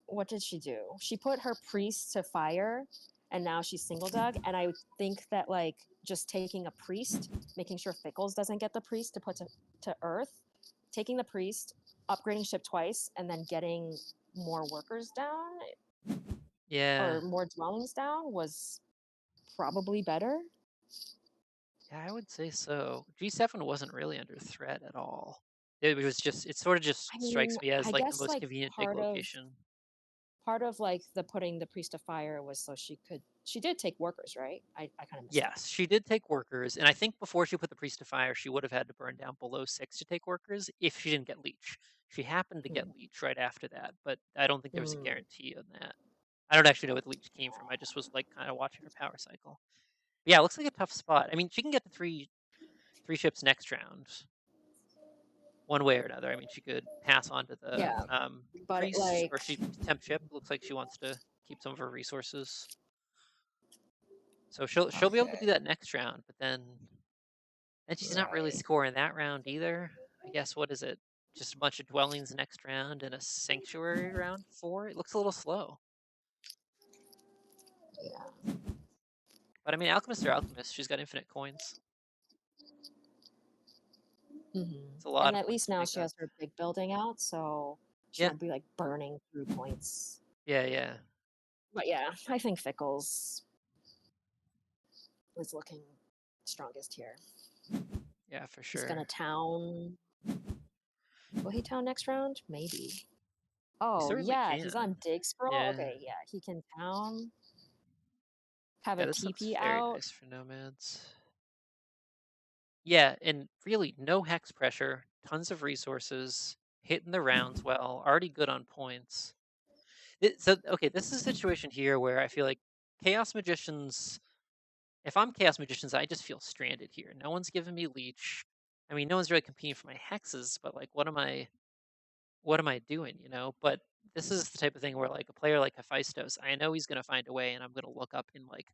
what did she do? She put her priest to fire, and now she's single dug. And I think that like just taking a priest, making sure Fickles doesn't get the priest to put to Earth, taking the priest, upgrading ship twice, and then getting more workers down Yeah. or more dwellings down was probably better. Yeah, I would say so. G7 wasn't really under threat at all. It was just, it sort of just I strikes mean, me as I like the guess most like convenient big part of location. part of like the putting the priest to fire was so she did take workers, right? I kind of missed that. Yes, she did take workers, and I think before she put the priest to fire, she would have had to burn down below 6 to take workers if she didn't get leech. She happened to get Mm. leech right after that, but I don't think there was a Mm. guarantee on that. I don't actually know where the leech came from. I just was like kind of watching her power cycle. Yeah, it looks like a tough spot. I mean, she can get to three ships next round, one way or another. I mean, she could pass on to the Yeah, but priest, like or she temp ship. Looks like she wants to keep some of her resources, so she'll be able to do okay, that next round. But then she's not really right. scoring that round either. I guess what is it? Just a bunch of dwellings next round and a sanctuary round 4. It looks a little slow. Yeah. But I mean, alchemist or alchemist, she's got infinite coins. It's a lot And of at points least to now make she up. has her big building out, so she Yeah, won't be like burning through points. yeah, yeah, But yeah, I think Fickles is looking strongest here. yeah, for He's sure. gonna town. Will he town next round? Maybe. He Oh certainly yeah, he's on can. dig scroll. Yeah, Okay, yeah, he can town. Have yeah. a This looks TP very out. nice for nomads. Yeah, and really no hex pressure, tons of resources, hitting the rounds well, already good on points. So okay, this is a situation here where I feel like chaos magicians. If I'm chaos magicians, I just feel stranded here. No one's giving me leech. I mean, no one's really competing for my hexes, but like, what am I doing? But this is the type of thing where like a player like Hephaestus, I know he's going to find a way, and I'm going to look up in like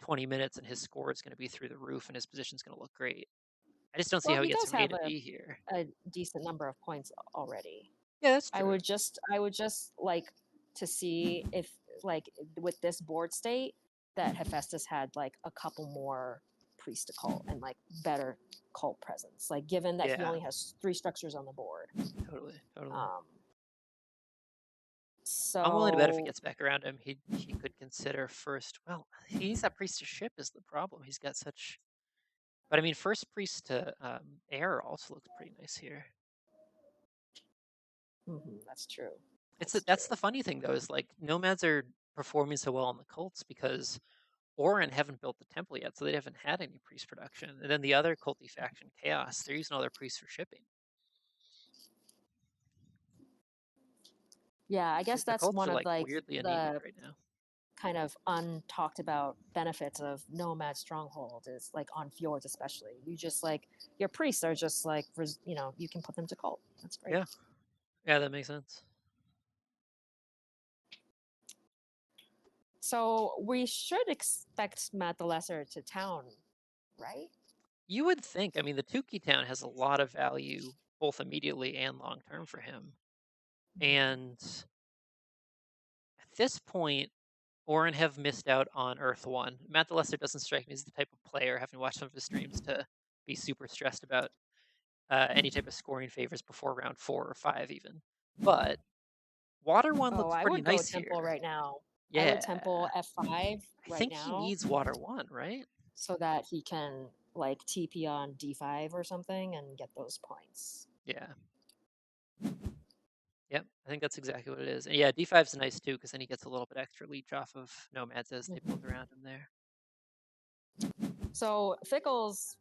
20 minutes, and his score is going to be through the roof, and his position's going to look great. I just don't see Well, how he he gets does from A have to B here. a decent number of points already. Yeah, that's I true. would just like to see if like with this board state that Hephaestus had like a couple more priest to cult and like better cult presence. Like given that he Yeah, only has 3 structures on the board. totally, totally. Um I'm willing to bet if it so gets back around him, he could consider first. Well, he's that priest to ship is the problem. He's got such. But I mean, first priest to air also looks pretty nice here. that's true. It's That's that's true. the funny thing though is like nomads are performing so well on the cults because Orin haven't built the temple yet, so they haven't had any priest production. And then the other culty faction, Chaos, they're using all their priests for shipping. Yeah, I guess The that's cults one are of like like weirdly anemic the right now. kind of untalked about benefits of nomad stronghold is like on fjords especially. You just like your priests are just like you can put them to cult. That's great. Yeah, yeah, that makes sense. So we should expect Matt the Lesser to town, right? You would think. I mean, the Tukey town has a lot of value both immediately and long term for him. And at this point, Orin have missed out on Earth One. Matt the Lesser doesn't strike me as the type of player, having watched some of his streams, to be super stressed about any type of scoring favors before round 4 or 5, even. But Water One Oh, looks I pretty would go nice temple here. right now. I would Yeah, temple F5 I right think he now needs Water One, right? so that he can like TP on D5 or something and get those points. Yeah. Yep, I think that's exactly what it is. And yeah, D5's nice too, because then he gets a little bit extra leech off of nomads as they build Mhm. around him there. So Fickles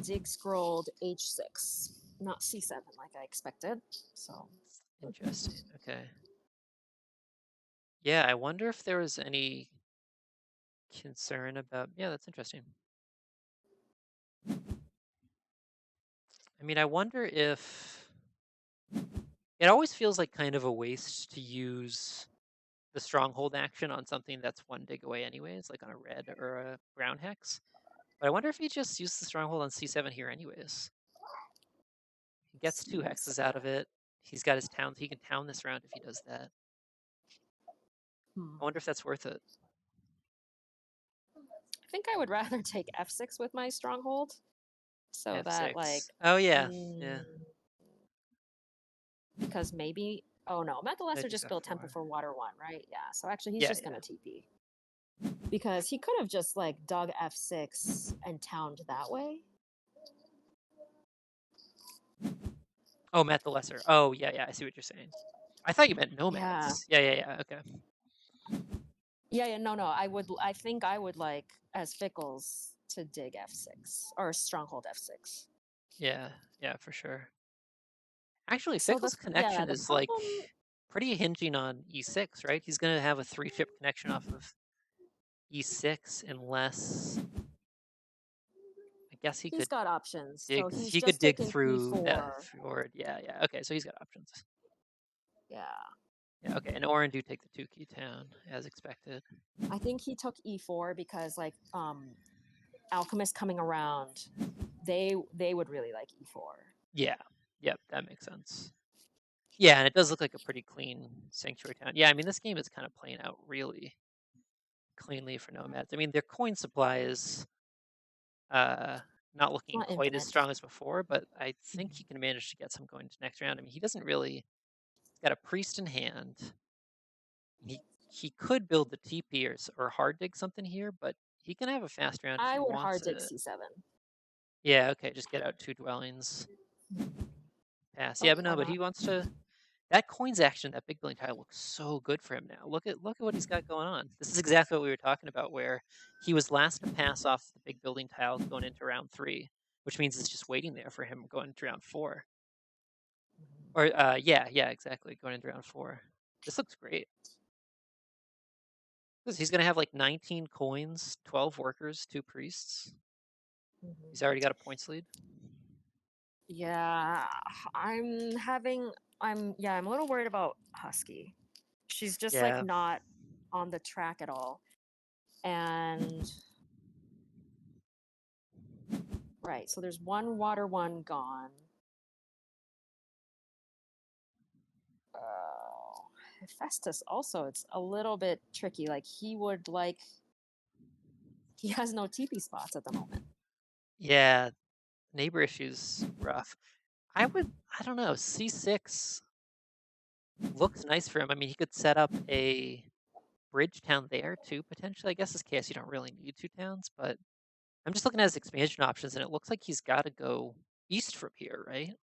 dig scrolled H6, not C7 like I expected. So Interesting. Okay. Yeah, I wonder if there was any concern about. Yeah, that's interesting. I mean, I wonder if it always feels like kind of a waste to use the stronghold action on something that's 1 dig away, anyways, like on a red or a brown hex. But I wonder if he just used the stronghold on C7 here, anyways. He gets 2 hexes out of C7. it. He's got his town. He can town this round if he does that. Hmm. I wonder if that's worth it. I think I would rather take f6 with my stronghold so that F6. Oh, yeah. mm, Yeah. because maybe oh no, Knight Methalester takes just built temple F4. for water one, right? Yeah. So actually he's Yeah, just yeah. gonna TP. Because he could have just like dug f6 and towned that way. Oh, Matt the Lesser. Oh, yeah, yeah. I see what you're saying. I thought you meant Yeah. nomads. Yeah, yeah, yeah. Okay. Yeah, yeah, no, no. I think I would like as Fickles to dig f6 or stronghold f6. Yeah, yeah, for sure. Actually, So Fickle's yeah, connection the is like problem pretty hinging on e6, right? He's gonna have a 3-chip connection off of e6 unless I guess he he's could got options. So dig he's he could just dig taking through the e4. fjord. Yeah, yeah. Okay, so he's got options. Yeah. Yeah, okay. And Orin do take the 2-key town as expected. I think he took e4 because like alchemist coming around, they would really like e4. Yeah. Yep, that makes sense. Yeah, and it does look like a pretty clean sanctuary town. Yeah, I mean this game is kind of playing out really cleanly for nomads. I mean their coin supply is uh not It's looking not quite as infinite. strong as before, but I think he Mhm. can manage to get some going to next round. I mean he doesn't really he's got a priest in hand. He could build the TP or hard dig something here, but he can have a fast round if I he would wants hard dig it. c7. Yeah, okay, just get out 2 dwellings. Pass. Oh, Yeah, but no, why but not? he wants to that coins action, that big building tile looks so good for him now. Look at what he's got going on. This is exactly what we were talking about, where he was last to pass off the big building tile going into round 3, which means it's just waiting there for him going into round 4. Or yeah, yeah, exactly, going into round 4. This looks great. 'Cause he's gonna have like 19 coins, 12 workers, 2 priests. He's Mhm. already got a points lead. Yeah, I'm having I'm a little worried about Husky. She's just like Yeah. not on the track at all. And right, so there's one water one gone. Oh, Hephaestus also it's a little bit tricky. Like he would like he has no TP spots at the moment. Yeah, neighbor issues rough. I don't know, C6 looks nice for him. I mean, he could set up a bridge town there too, potentially. I guess this case you don't really need 2 towns, but I'm just looking at his expansion options, and it looks like he's got to go east from here, right?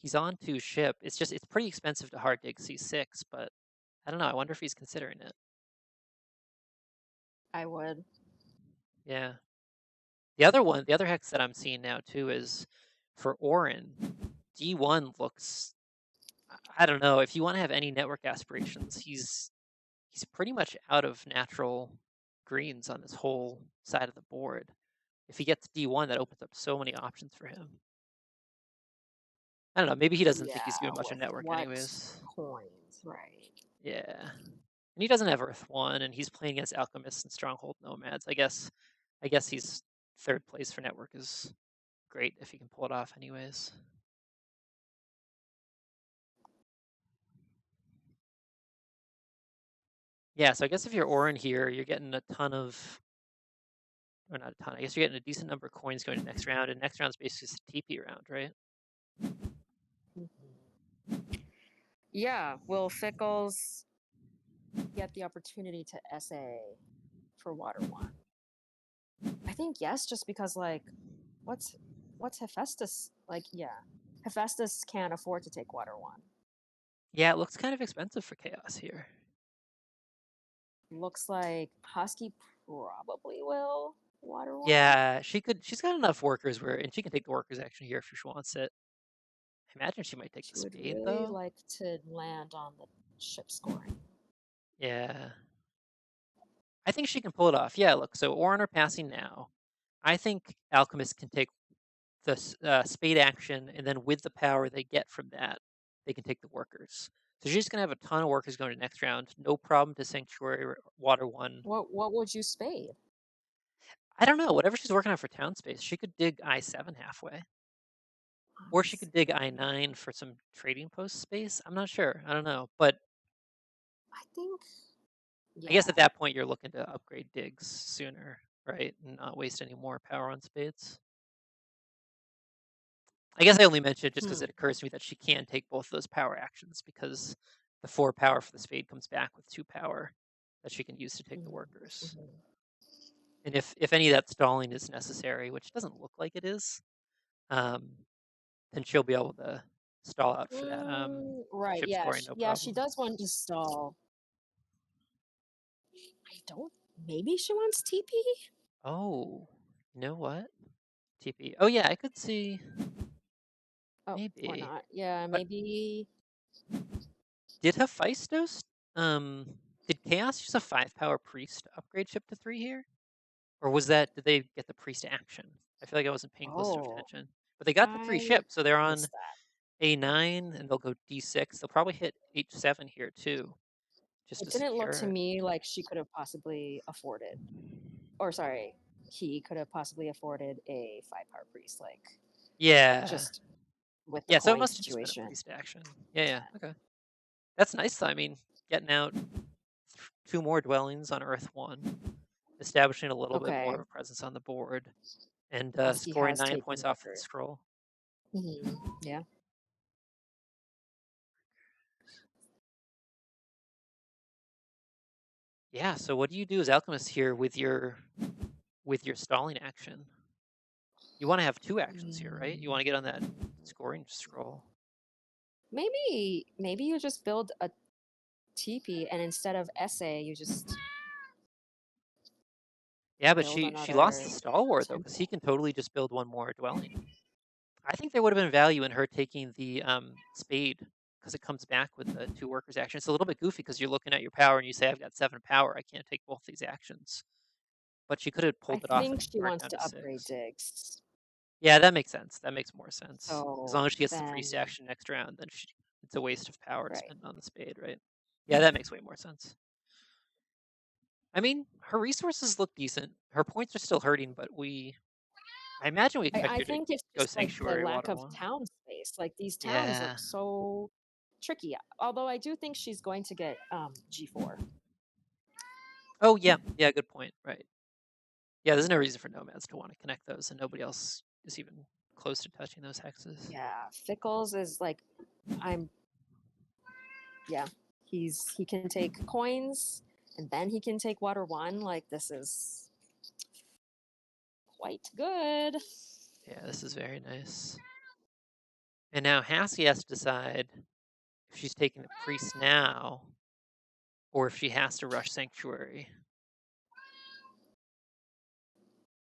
He's on 2 ship. It's pretty expensive to hard dig C6, but I don't know. I wonder if he's considering it. I would. Yeah. The other hex that I'm seeing now too is for Orin. D1 looks. I don't know if you want to have any network aspirations. He's pretty much out of natural greens on this whole side of the board. If he gets D1, that opens up so many options for him. I don't know. Maybe he doesn't think he's Yeah, doing much of with network what anyways. coins, right? Yeah. And he doesn't have Earth 1, and he's playing against Alchemists and Stronghold Nomads. I guess he's third place for network is great if he can pull it off anyways. Yeah, so I guess if you're Orin here, you're getting a ton of, or not a ton, I guess you're getting a decent number of coins going to next round, and next round's basically just a TP round, right? Mhm. Yeah, will Fickles get the opportunity to SA for water one? I think yes, just because like what's what's Hephaestus like? Yeah, Hephaestus can't afford to take water one. Yeah, it looks kind of expensive for Chaos here. Looks like Husky probably will water one. Yeah, she's got enough workers and she can take the workers action here if she wants it. I imagine she might take the She would spade really though. like to land on the ship scoring. Yeah. I think she can pull it off. Yeah, look, so Orin are passing now. I think Alchemist can take the spade action, and then with the power they get from that, they can take the workers. So she's just gonna have a ton of workers going to next round. No problem to Sanctuary Water 1. What would you spade? I don't know, whatever she's working on for town space, she could dig I7 halfway. Or she could dig I I9 for some trading post space. I'm not sure. I don't know. But think. I guess at Yeah. that point you're looking to upgrade digs sooner, right, and not waste any more power on spades. I guess I only mention it just because Hmm. it occurs to me that she can take both of those power actions because the 4 power for the spade comes back with 2 power that she can use to take the Mhm. workers. Mhm. And if any of that stalling is necessary, which doesn't look like it is, um, then she'll be able to stall out for that Right. chip Yeah. scoring, no Yeah. She problem. does want to stall. I don't. Maybe she wants TP. Oh, you know what? TP. Oh yeah, I could see Oh, or maybe. not. Yeah. But Maybe. did Hephaestus did Chaos use a 5 power priest upgrade chip to 3 here? Or was that did they get the priest action? I feel like I wasn't paying close enough Oh, attention. But they got the 3 I ship, so they're on missed that. A9 and they'll go D6. They'll probably hit H7 here too, just It to didn't look secure to it. me like she could have possibly afforded, or sorry, he could have possibly afforded a 5 power priest, like Yeah. just with the Yeah, so it coin must have just been a situation. priest action. Yeah, yeah. Okay. That's nice though. I mean, getting out 2 more dwellings on Earth 1, establishing a little bit more Okay, of a presence on the board, and Husky scoring has 9 points taken off of the workers. scroll. Yeah. Yeah, so what do you do as alchemist here with your stalling action? You want to have 2 actions here, right? You Mm, want to get on that scoring scroll. maybe you just build a TP and instead of essay, you just Yeah, but build she lost another the stalwart though, because he temple. can totally just build 1 more dwelling. I think there would have been value in her taking the spade because it comes back with the 2 workers action. It's a little bit goofy because you're looking at your power and you say, I've got 7 power. I can't take both these actions. But she could have I pulled it off think and she brought it wants down to to upgrade 6. digs. Yeah, that makes sense. That makes more sense. As So long as she gets the priest then, action next round, then it's a waste of power to right. spend on the spade, right? Yeah, that makes way more sense. I mean, her resources look decent. Her points are still hurting, but I imagine we expect I her to think it's go just like the Sanctuary lack Water of 1. town space. Like these towns Yeah. look so tricky. Although I do think she's going to get G4. Oh, yeah. Yeah, good point. Right. Yeah, there's no reason for nomads to want to connect those, and nobody else is even close to touching those hexes. Yeah, Fickles is like I'm yeah. He can take coins and then he can take water one. Like this is quite good. Yeah, this is very nice. And now Hassie has to decide if she's taking the priest now or if she has to rush Sanctuary.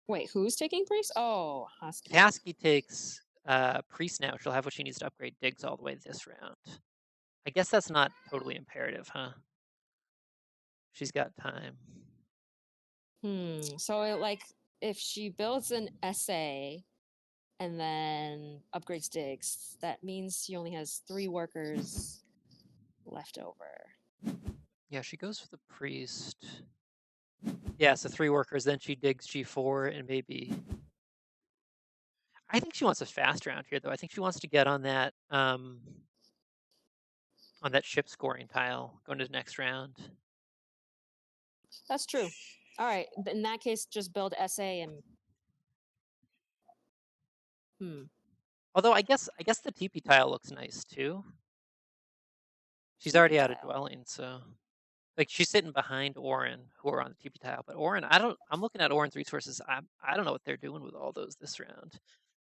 Wait, who's taking priest? Oh, If Husky. Hasky takes priest now, she'll have what she needs to upgrade digs all the way this round. I guess that's not totally imperative, huh? She's got time. So like if she builds an SA and then upgrades digs, that means she only has 3 workers left over. Yeah, she goes for the priest. Yeah, so 3 workers, then she digs G4 and maybe I think she wants a fast round here though. I think she wants to get on that ship scoring tile going to the next round. That's true. All right. In that case, just build SA and hmm. Although I guess the TP tile looks nice too. She's TP already out of tile. dwelling, so like she's sitting behind Orin, who are on the TP tile. But Orin, I don't. I'm looking at Orin's resources. I don't know what they're doing with all those this round.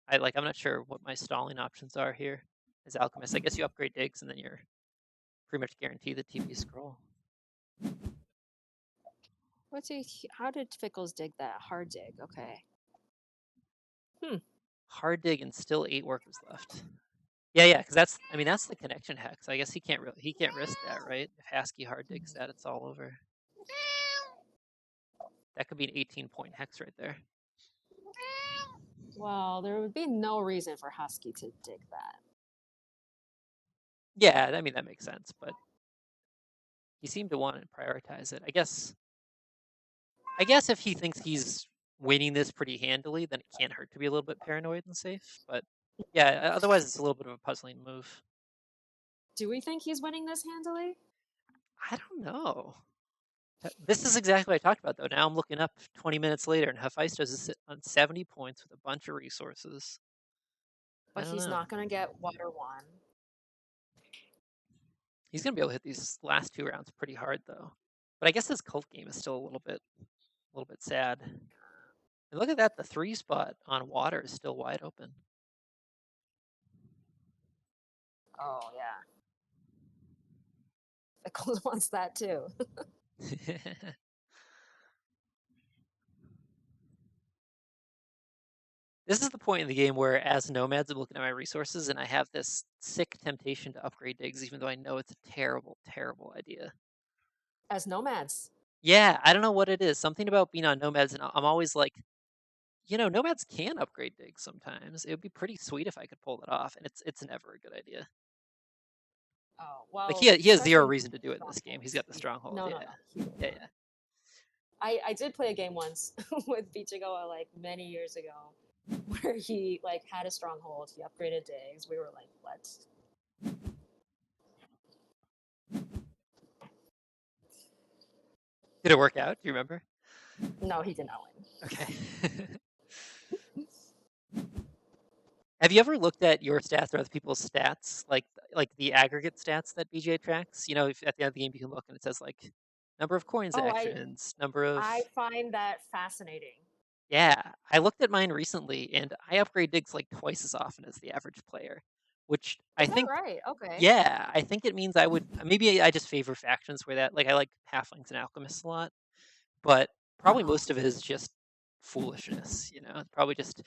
I'm not sure what my stalling options are here as alchemist. I guess you upgrade digs and then you're pretty much guaranteed the TP scroll. What's he? How did Fickles dig that? Hard dig. Okay. Hmm. Hard dig and still 8 workers left. Yeah, yeah, because that's the connection hex. I guess he can't risk that, right? If Hasky hard digs that, it's all over. That could be an 18-point hex right there. Well, there would be no reason for Husky to dig that. Yeah, I mean that makes sense, but he seemed to want to prioritize it. I guess if he thinks he's winning this pretty handily, then it can't hurt to be a little bit paranoid and safe. But yeah, otherwise it's a little bit of a puzzling move. Do we think he's winning this handily? I don't know. This is exactly what I talked about, though. Now I'm looking up 20 minutes later, and Hephaestus is sitting on 70 points with a bunch of resources. I But don't he's know. not gonna get water one. He's gonna be able to hit these last 2 rounds pretty hard, though. But I guess his cult game is still a little bit sad. And look at that, the 3 spot on water is still wide open. Oh yeah, Pickles wants that too. This is the point in the game where, as nomads, I'm looking at my resources, and I have this sick temptation to upgrade digs, even though I know it's a terrible, terrible idea. As nomads. Yeah, I don't know what it is. Something about being on nomads, and I'm always like, nomads can upgrade digs sometimes. It would be pretty sweet if I could pull it off, and it's never a good idea. Oh Like well, he has zero especially reason to do it in this game. He's strongholds. got the stronghold. No, no, Yeah, no. He would yeah, not. yeah. I did play a game once with Bichigoa like many years ago, where he like had a stronghold. He upgraded digs. We were like, what? Did it work out? Do you remember? No, he did not win. Okay. Have you ever looked at your stats or other people's stats, like the aggregate stats that BJ tracks? If at the end of the game you can look and it says like number of coins Oh, actions, number of I find that fascinating. yeah. I looked at mine recently and I upgrade digs like twice as often as the average player, which I Is that think right? Okay. yeah, I think it means I would maybe I just favor factions where that like I like halflings and alchemists a lot, but probably Oh. most of it is just foolishness. It's probably just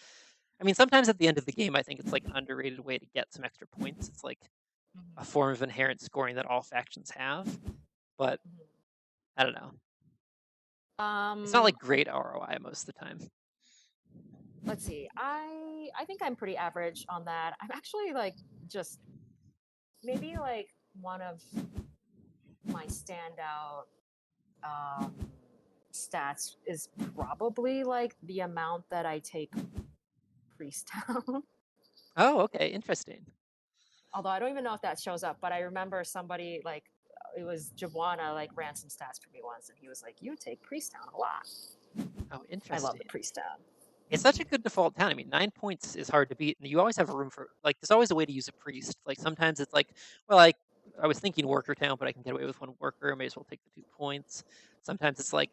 I mean, sometimes at the end of the game, I think it's like an underrated way to get some extra points. It's like a Mhm, form of inherent scoring that all factions have, but mhm. I don't know. It's not Um, like great ROI most of the time. let's see. I think I'm pretty average on that. I'm actually like just maybe like one of my standout um, stats is probably like the amount that I take priest down. Oh, okay, interesting. Although I don't even know if that shows up, but I remember somebody like it was Jawana like ran some stats for me once, and he was like, "You take priest down a lot." Oh, I love the interesting. priest down. It's such a good default town. I mean, 9 points is hard to beat, and you always have a room for like. There's always a way to use a priest. Like sometimes it's like, well, I was thinking worker town, but I can get away with one worker. I may as well take the 2 points. Sometimes it's like,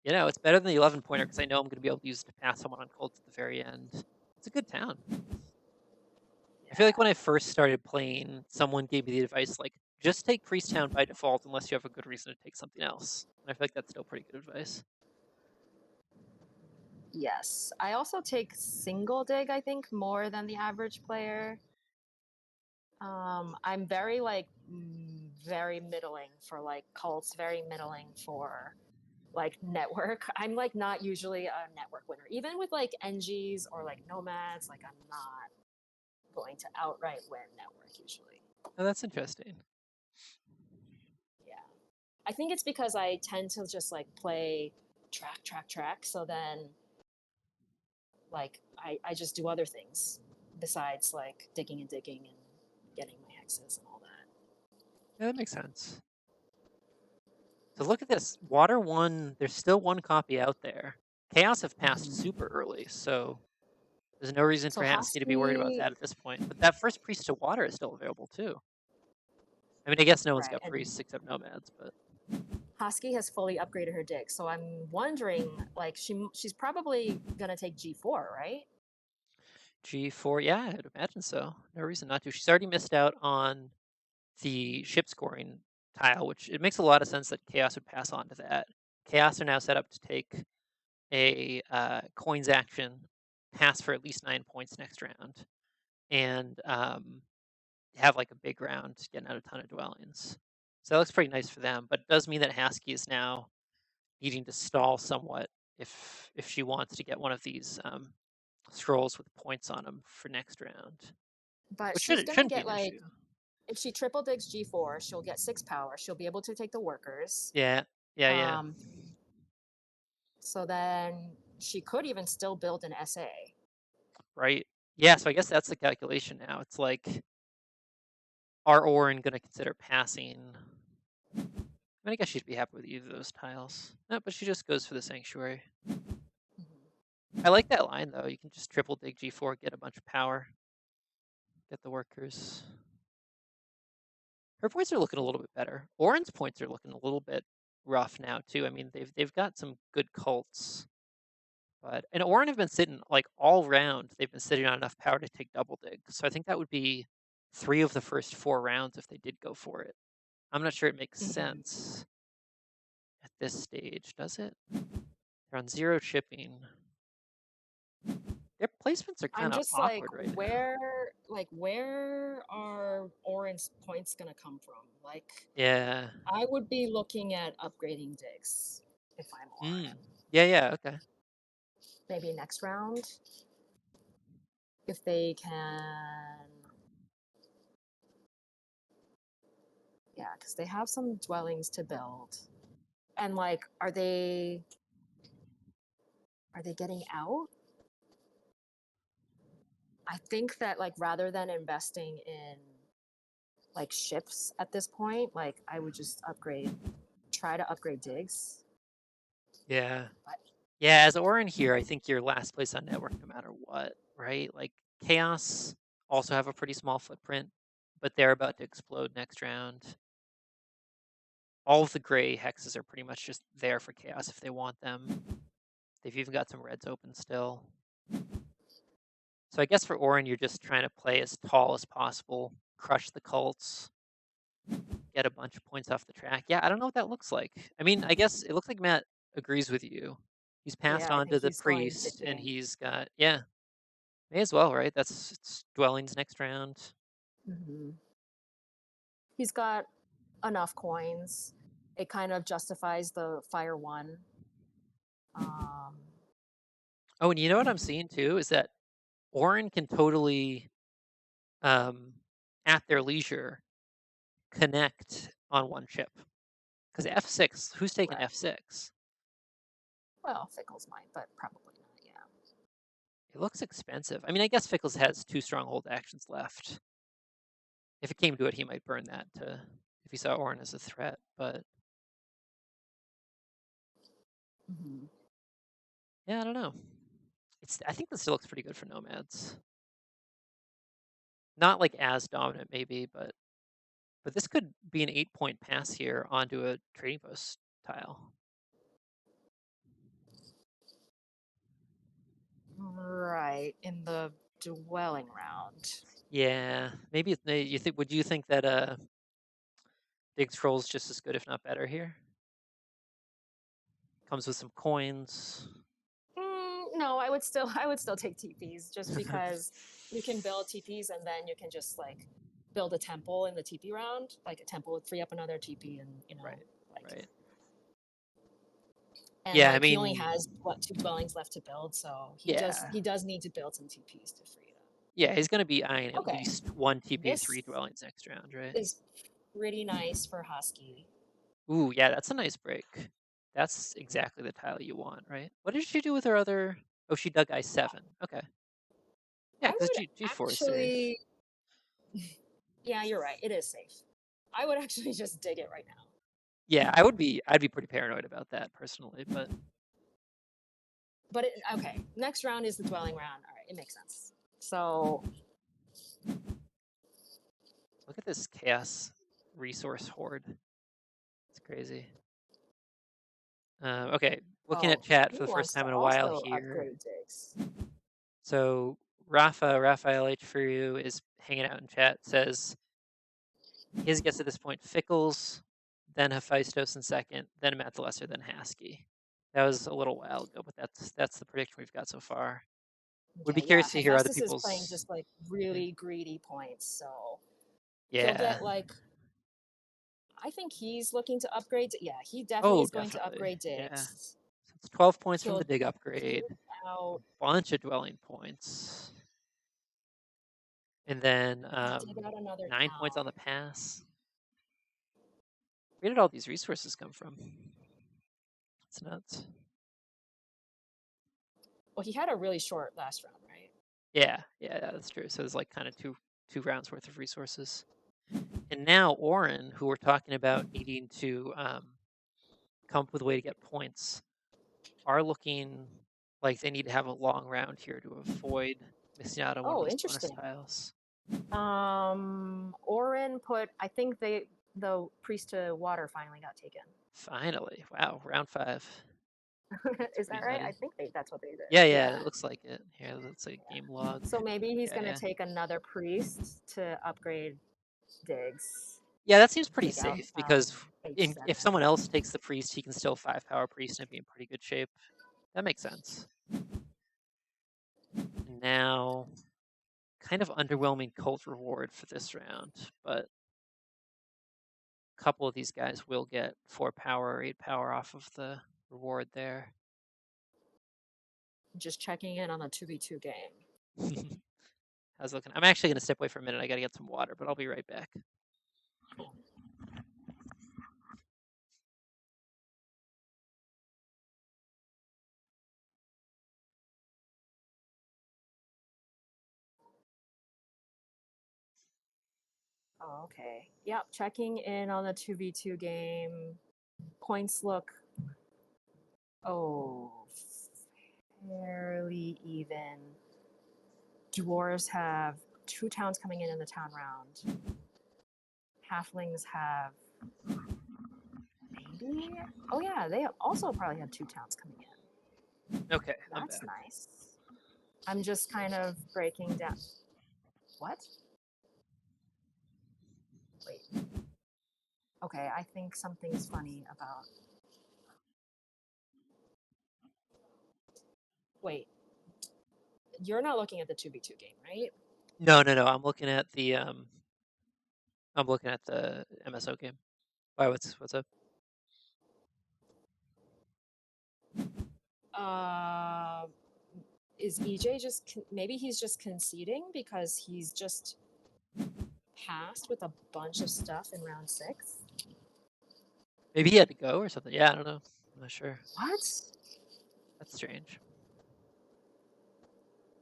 it's better than the 11 pointer because I know I'm going to be able to use it to pass someone on colds at the very end. It's a good town. I feel like when Yeah. I first started playing, someone gave me the advice like, just take priest town by default unless you have a good reason to take something else. And I feel like that's still pretty good advice. Yes. I also take single dig, I think, more than the average player. I'm very like very middling for like cults, very middling for like network. I'm like not usually a network winner. Even with like NGs or like nomads, like I'm not going to outright win network usually. Oh, that's interesting. Yeah. I think it's because I tend to just like play track, track, track. So then like I just do other things besides like digging and digging and getting my hexes and all that. Yeah, that makes sense. So look at this. Water 1, there's still one copy out there. Chaos have passed Mhm. super early, so there's no reason So for Husky to be worried about Husky, that at this point. But that first priest to water is still available too. I mean, I guess no one's right, got and priests except nomads, but Husky has fully upgraded her dig. So I'm wondering, like, she's probably gonna take G4, right? G4, yeah, I'd imagine so. No reason not to. She's already missed out on the ship scoring tile, which it makes a lot of sense that Chaos would pass on to that. Chaos are now set up to take a coins action, pass for at least 9 points next round, and have like a big round, getting out a ton of dwellings. So that looks pretty nice for them, but it does mean that Husky is now needing to stall somewhat if she wants to get one of these scrolls with points on them for next round, But which she's gonna shouldn't be get an like, issue. if she triple digs G4, she'll get 6 power. She'll be able to take the workers. Yeah, yeah, yeah. Um, so then she could even still build an SA. Right. Yeah, so I guess that's the calculation now. It's like, are Orin going to consider passing I mean, I guess she'd be happy with either of those tiles. No, but she just goes for the sanctuary. I like that line though. You can just triple dig G4, get a bunch of power, get the workers. Her points are looking a little bit better. Oren's points are looking a little bit rough now too. I mean, they've got some good cults, and Oren have been sitting like all round. They've been sitting on enough power to take double dig. So I think that would be 3 of the first 4 rounds if they did go for it. I'm not sure it makes Mhm. sense at this stage, does it? They're on 0 chipping. Their placements are I'm kind of just awkward right now. where are Oren's points gonna come from? Like, Yeah. I would be looking at upgrading digs if I'm Mm. Oren. Yeah, yeah, okay. Maybe next round if they can. Yeah, because they have some dwellings to build. And like, are they getting out? I think that like rather than investing in like ships at this point, like I would just try to upgrade digs. Yeah. But Yeah, as Orin here, I think you're last place on network no matter what, right? Like Chaos also have a pretty small footprint, but they're about to explode next round. All of the gray hexes are pretty much just there for Chaos if they want them. They've even got some reds open still. So I guess for Orin, you're just trying to play as tall as possible, crush the cults, get a bunch of points off the track. Yeah, I don't know what that looks like. I mean, I guess it looks like Matt agrees with you. He's passed yeah, I on to think the he's going priest, and digging. he's got, yeah, may as well, right? That's it's dwellings next round. Hmm. He's got enough coins. It kind of justifies the fire one. Um, Oh, and you know what I'm seeing too is that Orin can totally, um, at their leisure, connect on one chip. Because F6, who's taking right. F6? Well, Fickles might, but probably not. Yeah. It looks expensive. I mean, I guess Fickles has 2 stronghold actions left. If it came to it, he might burn that to if he saw Orin as a threat. But Hmm. yeah, I don't know. I think this still looks pretty good for nomads. Not like as dominant, maybe, but this could be an 8-point pass here onto a trading post tile. Right in the dwelling round. Yeah, maybe you think. Would you think that Dig Scroll's just as good, if not better, here? Comes with some coins. No, I would still take TPs just because you can build TPs and then you can just like build a temple in the TP round. Like a temple would free up another TP, and Right, like right. and Yeah, I like he only mean, has what 2 dwellings left to build, so yeah, he does need to build some TPs to free it yeah. He's gonna be eyeing up. at Okay, least 1 TP, this 3 dwellings next round, right? is pretty nice for Husky. Ooh, yeah, that's a nice break. That's exactly the tile you want, right? What did she do with her other? Oh, she dug Yeah, I7. Okay. Yeah, I because would G4 is safe. actually. Yeah, you're right. It is safe. I would actually just dig it right now. Yeah, I'd be pretty paranoid about that personally, but But okay, next round is the dwelling round. All right, it makes sense. So look at this chaos resource horde. It's crazy. Okay, looking at oh, chat he for the first wants to time in a while also here. upgrade digs. So Raphael H for you is hanging out in chat. Says his guess at this point: Fickles, then Hephaestus in second, then Matt the Lesser, then Haskell. That was a little while ago, but that's the prediction we've got so far. Would be Okay, yeah, curious to hear other Hephaestus is playing people's. just like Yeah. really greedy points, so he'll Yeah. get like. I think he's looking to upgrade. Yeah, he definitely Oh, is going to definitely. upgrade Yeah. digs. So it's 12 points from He'll the dig dig upgrade, out. a bunch of dwelling points, and then He'll dig out another 9 points on town. the pass. Where did all these resources come from? It's nuts. Well, he had a really short last round, right? Yeah, yeah, that's true. So it's like kind of two rounds worth of resources. And now Oren, who we're talking about needing to come up with a way to get points are looking like they need to have a long round here to avoid missing out on one of Oh, these bonus interesting. tiles. Orin put. I think the priest to water finally got taken. Finally, wow, round 5. That's Is that pretty right? I nutty. think that's what they did. Yeah, yeah, Yeah. it looks like it. Here, let's say game log. So maybe he's Yeah, gonna yeah. take another priest to upgrade digs. Yeah, that seems pretty Dig out safe some because if H7. someone else takes the priest, he can still 5 power priest and be in pretty good shape. That makes sense. And now, kind of underwhelming cult reward for this round, but a couple of these guys will get 4 power or 8 power off of the reward there. Just checking in on the 2v2 game. How's it looking? I'm actually going to step away for a minute. I got to get some water, but I'll be right back. Cool. Oh, okay. Yep, checking in on the 2v2 game. Points look, oh, fairly even. Dwarves have 2 towns coming in the town round. Halflings have maybe. Oh yeah, they also probably have 2 towns coming in. Okay, I'm That's back. nice. I'm just kind of breaking down. What? Wait. Okay, I think something's funny about. Wait, you're not looking at the 2v2 game, right? No, no, no. I'm looking at the MSO game. Why? What's up? Uh, is EJ just maybe he's just conceding because he's just passed with a bunch of stuff in round 6? Maybe he had to go or something. Yeah, I don't know. I'm not sure. What? That's strange.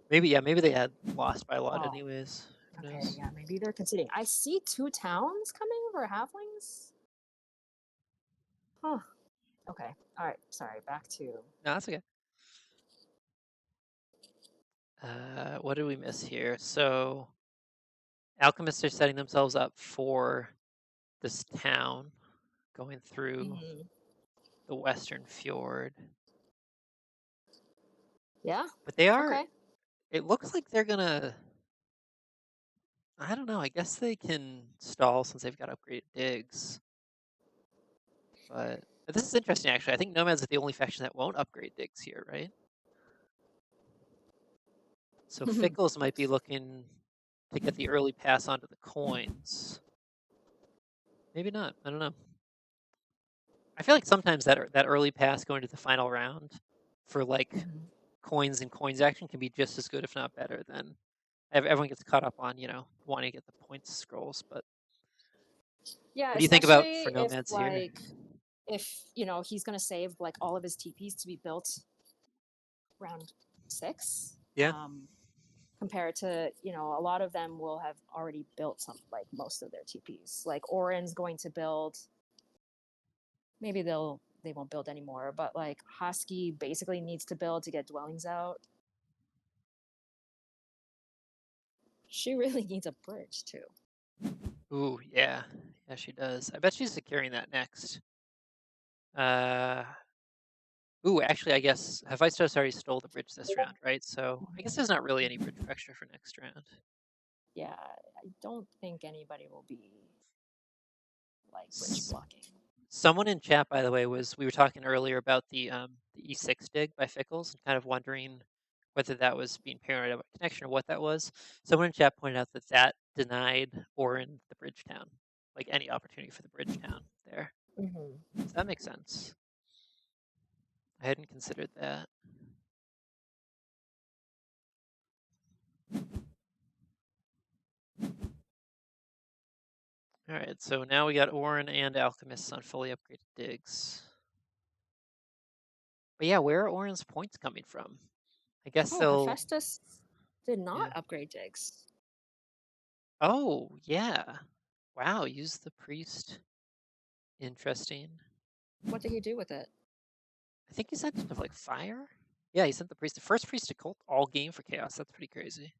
Maybe, yeah, maybe they had lost by a lot Oh, anyways. Who okay, knows? yeah, maybe they're conceding. I see 2 towns coming for halflings. Huh. Okay. All right. Sorry. Back to. No, that's okay. What did we miss here? So alchemists are setting themselves up for this town going through Mhm. the western fjord. Yeah. But they are, Okay. it looks like they're gonna, I don't know, I guess they can stall since they've got upgraded digs. But this is interesting actually. I think Nomads are the only faction that won't upgrade digs here, right? So Fickles might be looking to get the early pass onto the coins. Maybe not. I don't know. I feel like sometimes that early pass going to the final round for like Mhm. coins and coins action can be just as good, if not better, than everyone gets caught up on, wanting to get the points scrolls. But Yeah, what do you think about especially for if Nomads here? like if he's gonna save like all of his TPs to be built round 6. Yeah. Compared to a lot of them will have already built some like most of their TPs. Like Orin's going to build. Maybe they won't build anymore, but like Husky basically needs to build to get dwellings out. She really needs a bridge too. Ooh, yeah. Yeah, she does. I bet she's securing that next. Uh, Ooh, actually, I guess Hephaestus already stole the bridge this round, right? So I guess there's not really any bridge pressure for next round. Yeah, I don't think anybody will be like bridge S- blocking. Someone in chat, by the way, we were talking earlier about the E6 dig by Fickles and kind of wondering whether that was being paranoid about connection or what that was. Someone in chat pointed out that that denied Orin the bridge town, like any opportunity for the bridge town there. Mm-hmm. So that makes sense. I hadn't considered that. All right, so now we got Orin and Alchemists on fully upgraded digs. But yeah, where are Orin's points coming from? I guess Oh, they'll. Hephaestus did not Yeah. upgrade digs. Oh, yeah. Wow, use the priest. Interesting. What did he do with it? I think he sent it to like fire. Yeah, he sent the first priest to cult all game for chaos. That's pretty crazy.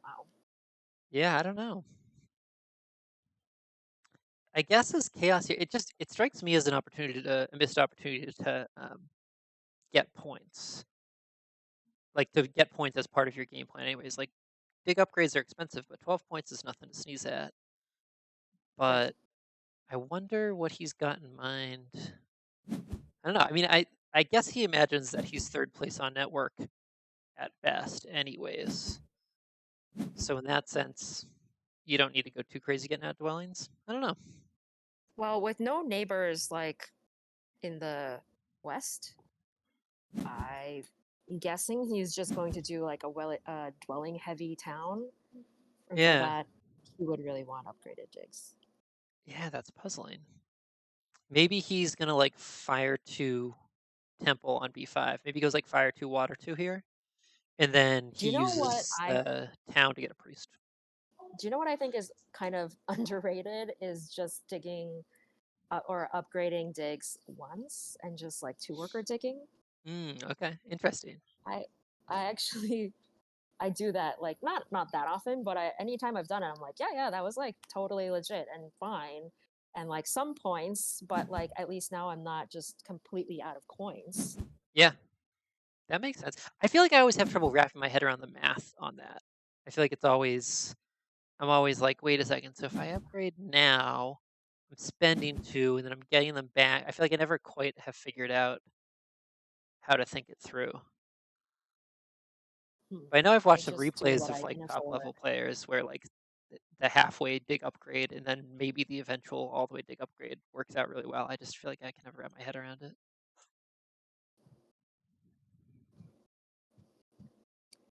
Wow. Yeah, I don't know. I guess as chaos here, it strikes me as an opportunity to a missed opportunity to get points, like to get points as part of your game plan. Anyways, like big upgrades are expensive, but 12 points is nothing to sneeze at. Right. But I wonder what he's got in mind. I don't know. I mean, I guess he imagines that he's third place on network at best, anyways. So in that sense, you don't need to go too crazy getting out dwellings. I don't know. Well, with no neighbors like in the west, I'm guessing he's just going to do like a dwelling heavy town, and for Yeah, that, he would really want upgraded digs. yeah, that's puzzling. Maybe he's gonna like fire two temple on B5. Maybe he goes like fire two, water two here, and then Do he you know what uses I the town to get a priest. do you know what I think is kind of underrated is just digging or upgrading digs once and just like two worker digging. Okay, interesting. I I actually I do that like not that often, but anytime I've done it, I'm like, yeah, that was like totally legit and fine, and like some points, but like at least now I'm not just completely out of coins. Yeah, that makes sense. I feel like I always have trouble wrapping my head around the math on that. I feel like I'm always like, wait a second. So if I upgrade now, I'm spending two, and then I'm getting them back. I feel like I never quite have figured out how to think it through. Hmm. But I know I've I watched some just do replays what of I like can top afford. level players where like the halfway dig upgrade and then maybe the eventual all the way dig upgrade works out really well. I just feel like I can never wrap my head around it.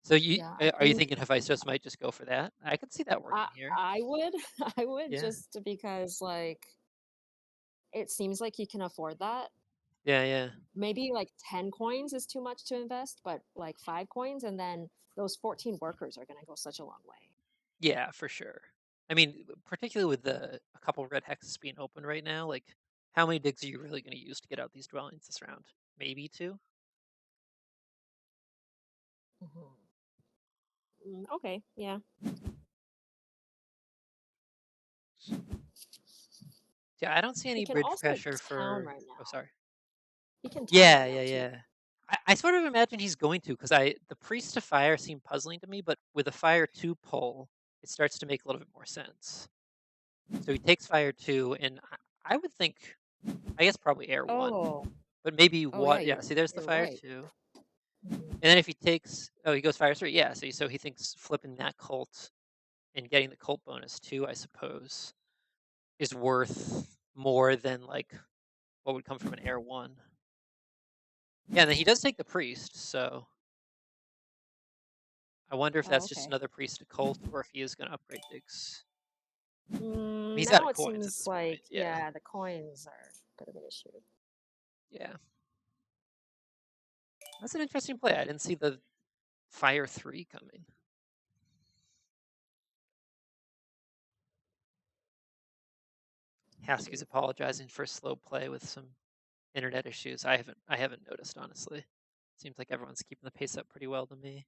So Yeah, I are you think thinking Hephaestus might just go for that? I could see that I working here. I would I would Yeah. just because like it seems like you can afford that. Yeah, yeah. Maybe like 10 coins is too much to invest, but like 5 coins and then those 14 workers are going to go such a long way. Yeah, for sure. I mean, particularly with a couple red hexes being open right now, like how many digs are you really going to use to get out these dwellings this round? Maybe two? Mhm. Okay, yeah. Yeah, I don't see He any can bridge also pressure town for right oh now. sorry. He can town Yeah, right yeah, now too. yeah. I sort of imagine he's going to because I the priest to fire seemed puzzling to me, but with a fire two pull, it starts to make a little bit more sense. So he takes fire two, and I would think, I guess probably air one, Oh, but maybe oh yeah, what? Yeah, see, there's the you're fire right. two, Mhm. and then if he takes, oh, he goes fire three. Yeah, so he thinks flipping that cult and getting the cult bonus too, I suppose, is worth more than like what would come from an air one. Yeah, and then he does take the priest, so I wonder if Oh, that's just okay. another priest to cult or if he is going to upgrade digs. He's out Now of it coins at seems this point. like, Yeah. yeah, the coins are a bit of an issue. Yeah. That's an interesting play. I didn't see the fire three coming. Haskell's apologizing for slow play with some internet issues. I haven't noticed, honestly. Seems like everyone's keeping the pace up pretty well to me.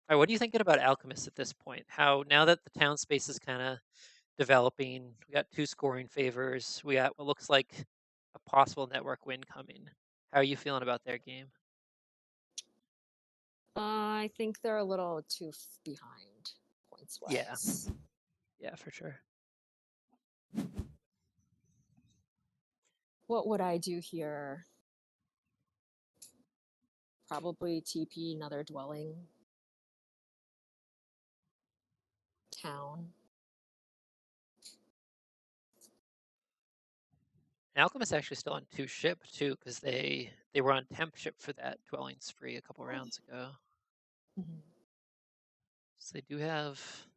All right, what are you thinking about Alchemist at this point? How now that the town space is kind of developing, we got two scoring favors, we got what looks like a possible network win coming. How are you feeling about their game? I think they're a little too behind points Yeah, wise. yeah, for sure. What would I do here? Probably TP another dwelling town. And Alchemist actually still on two ship too, because they were on temp ship for that dwelling spree a couple rounds ago. Mhm. So they do have.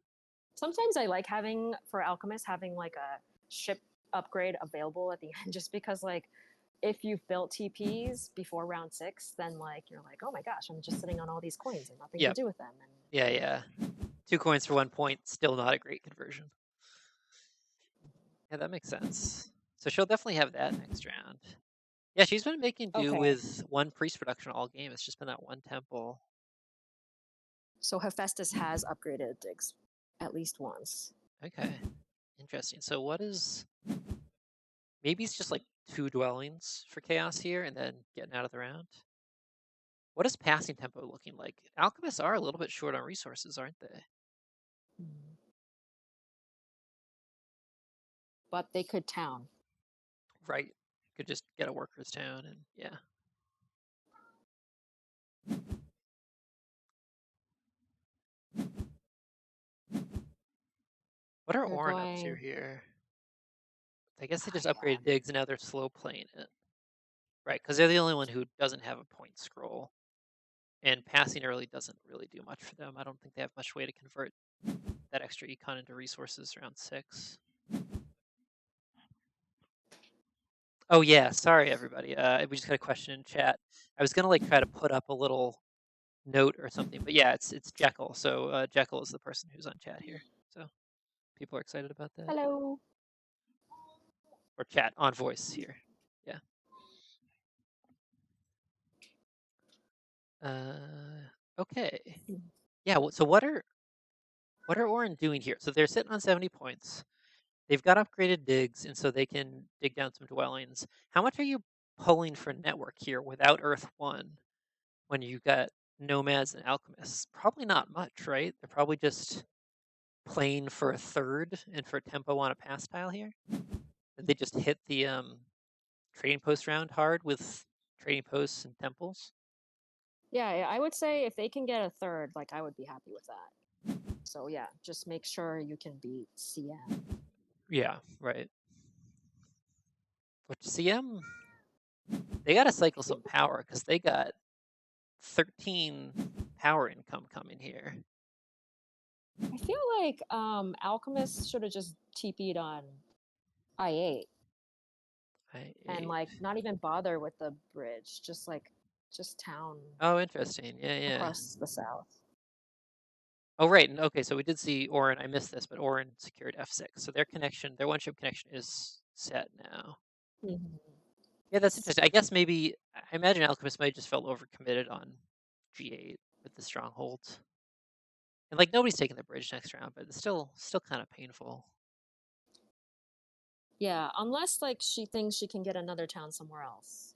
Sometimes I like having for Alchemist having like a ship upgrade available at the end, just because like if you've built TPs before round 6, then like you're like, oh my gosh, I'm just sitting on all these coins and nothing to Yep. do with them. And Yeah, yeah. 2 coins for 1 point, still not a great conversion. Yeah, that makes sense. So she'll definitely have that next round. Yeah, she's been making do Okay. with one priest production all game. It's just been that one temple. So Hephaestus has upgraded digs at least once. Okay, interesting. So what is maybe it's just like 2 dwellings for chaos here, and then getting out of the round. What is passing tempo looking like? Alchemists are a little bit short on resources, aren't they? Mm. But they could town. Right. Could just get a workers town and yeah. What are They're Orin up to going. here? I guess they Oh, just yeah. upgraded digs and now they're slow playing it. Right, because they're the only one who doesn't have a point scroll. And passing early doesn't really do much for them. I don't think they have much way to convert that extra econ into resources around 6. Oh yeah, sorry everybody. We just got a question in chat. I was gonna like try to put up a little note or something, but yeah, it's Jekyll. So Jekyll is the person who's on chat here. So people are excited about that. Hello. Or chat on voice here. Yeah. Okay. Mm. Yeah. So what are Orin doing here? So they're sitting on 70 points. They've got upgraded digs, and so they can dig down some dwellings. How much are you pulling for network here without Earth 1 when you've got nomads and alchemists? Probably not much, right? They're probably just playing for a third and for tempo on a pass tile here. They just hit the trading post round hard with trading posts and temples. Yeah, I would say if they can get a third, like I would be happy with that. So yeah, just make sure you can beat CM. Yeah, right. Which CM, they got to cycle some power because they got 13 power income coming here. I feel like Alchemist should have just TP'd on I8 I and eight. like not even bother with the bridge, just town Oh, interesting. Yeah, yeah. across the south. Oh, right. And okay, so we did see Orin. I missed this, but Orin secured F6. So their one ship connection is set now. Mhm. Yeah, that's interesting. I guess maybe I imagine Alchemist might have just felt overcommitted on G8 with the stronghold. And like nobody's taking the bridge next round, but it's still kind of painful. Yeah, unless like she thinks she can get another town somewhere else.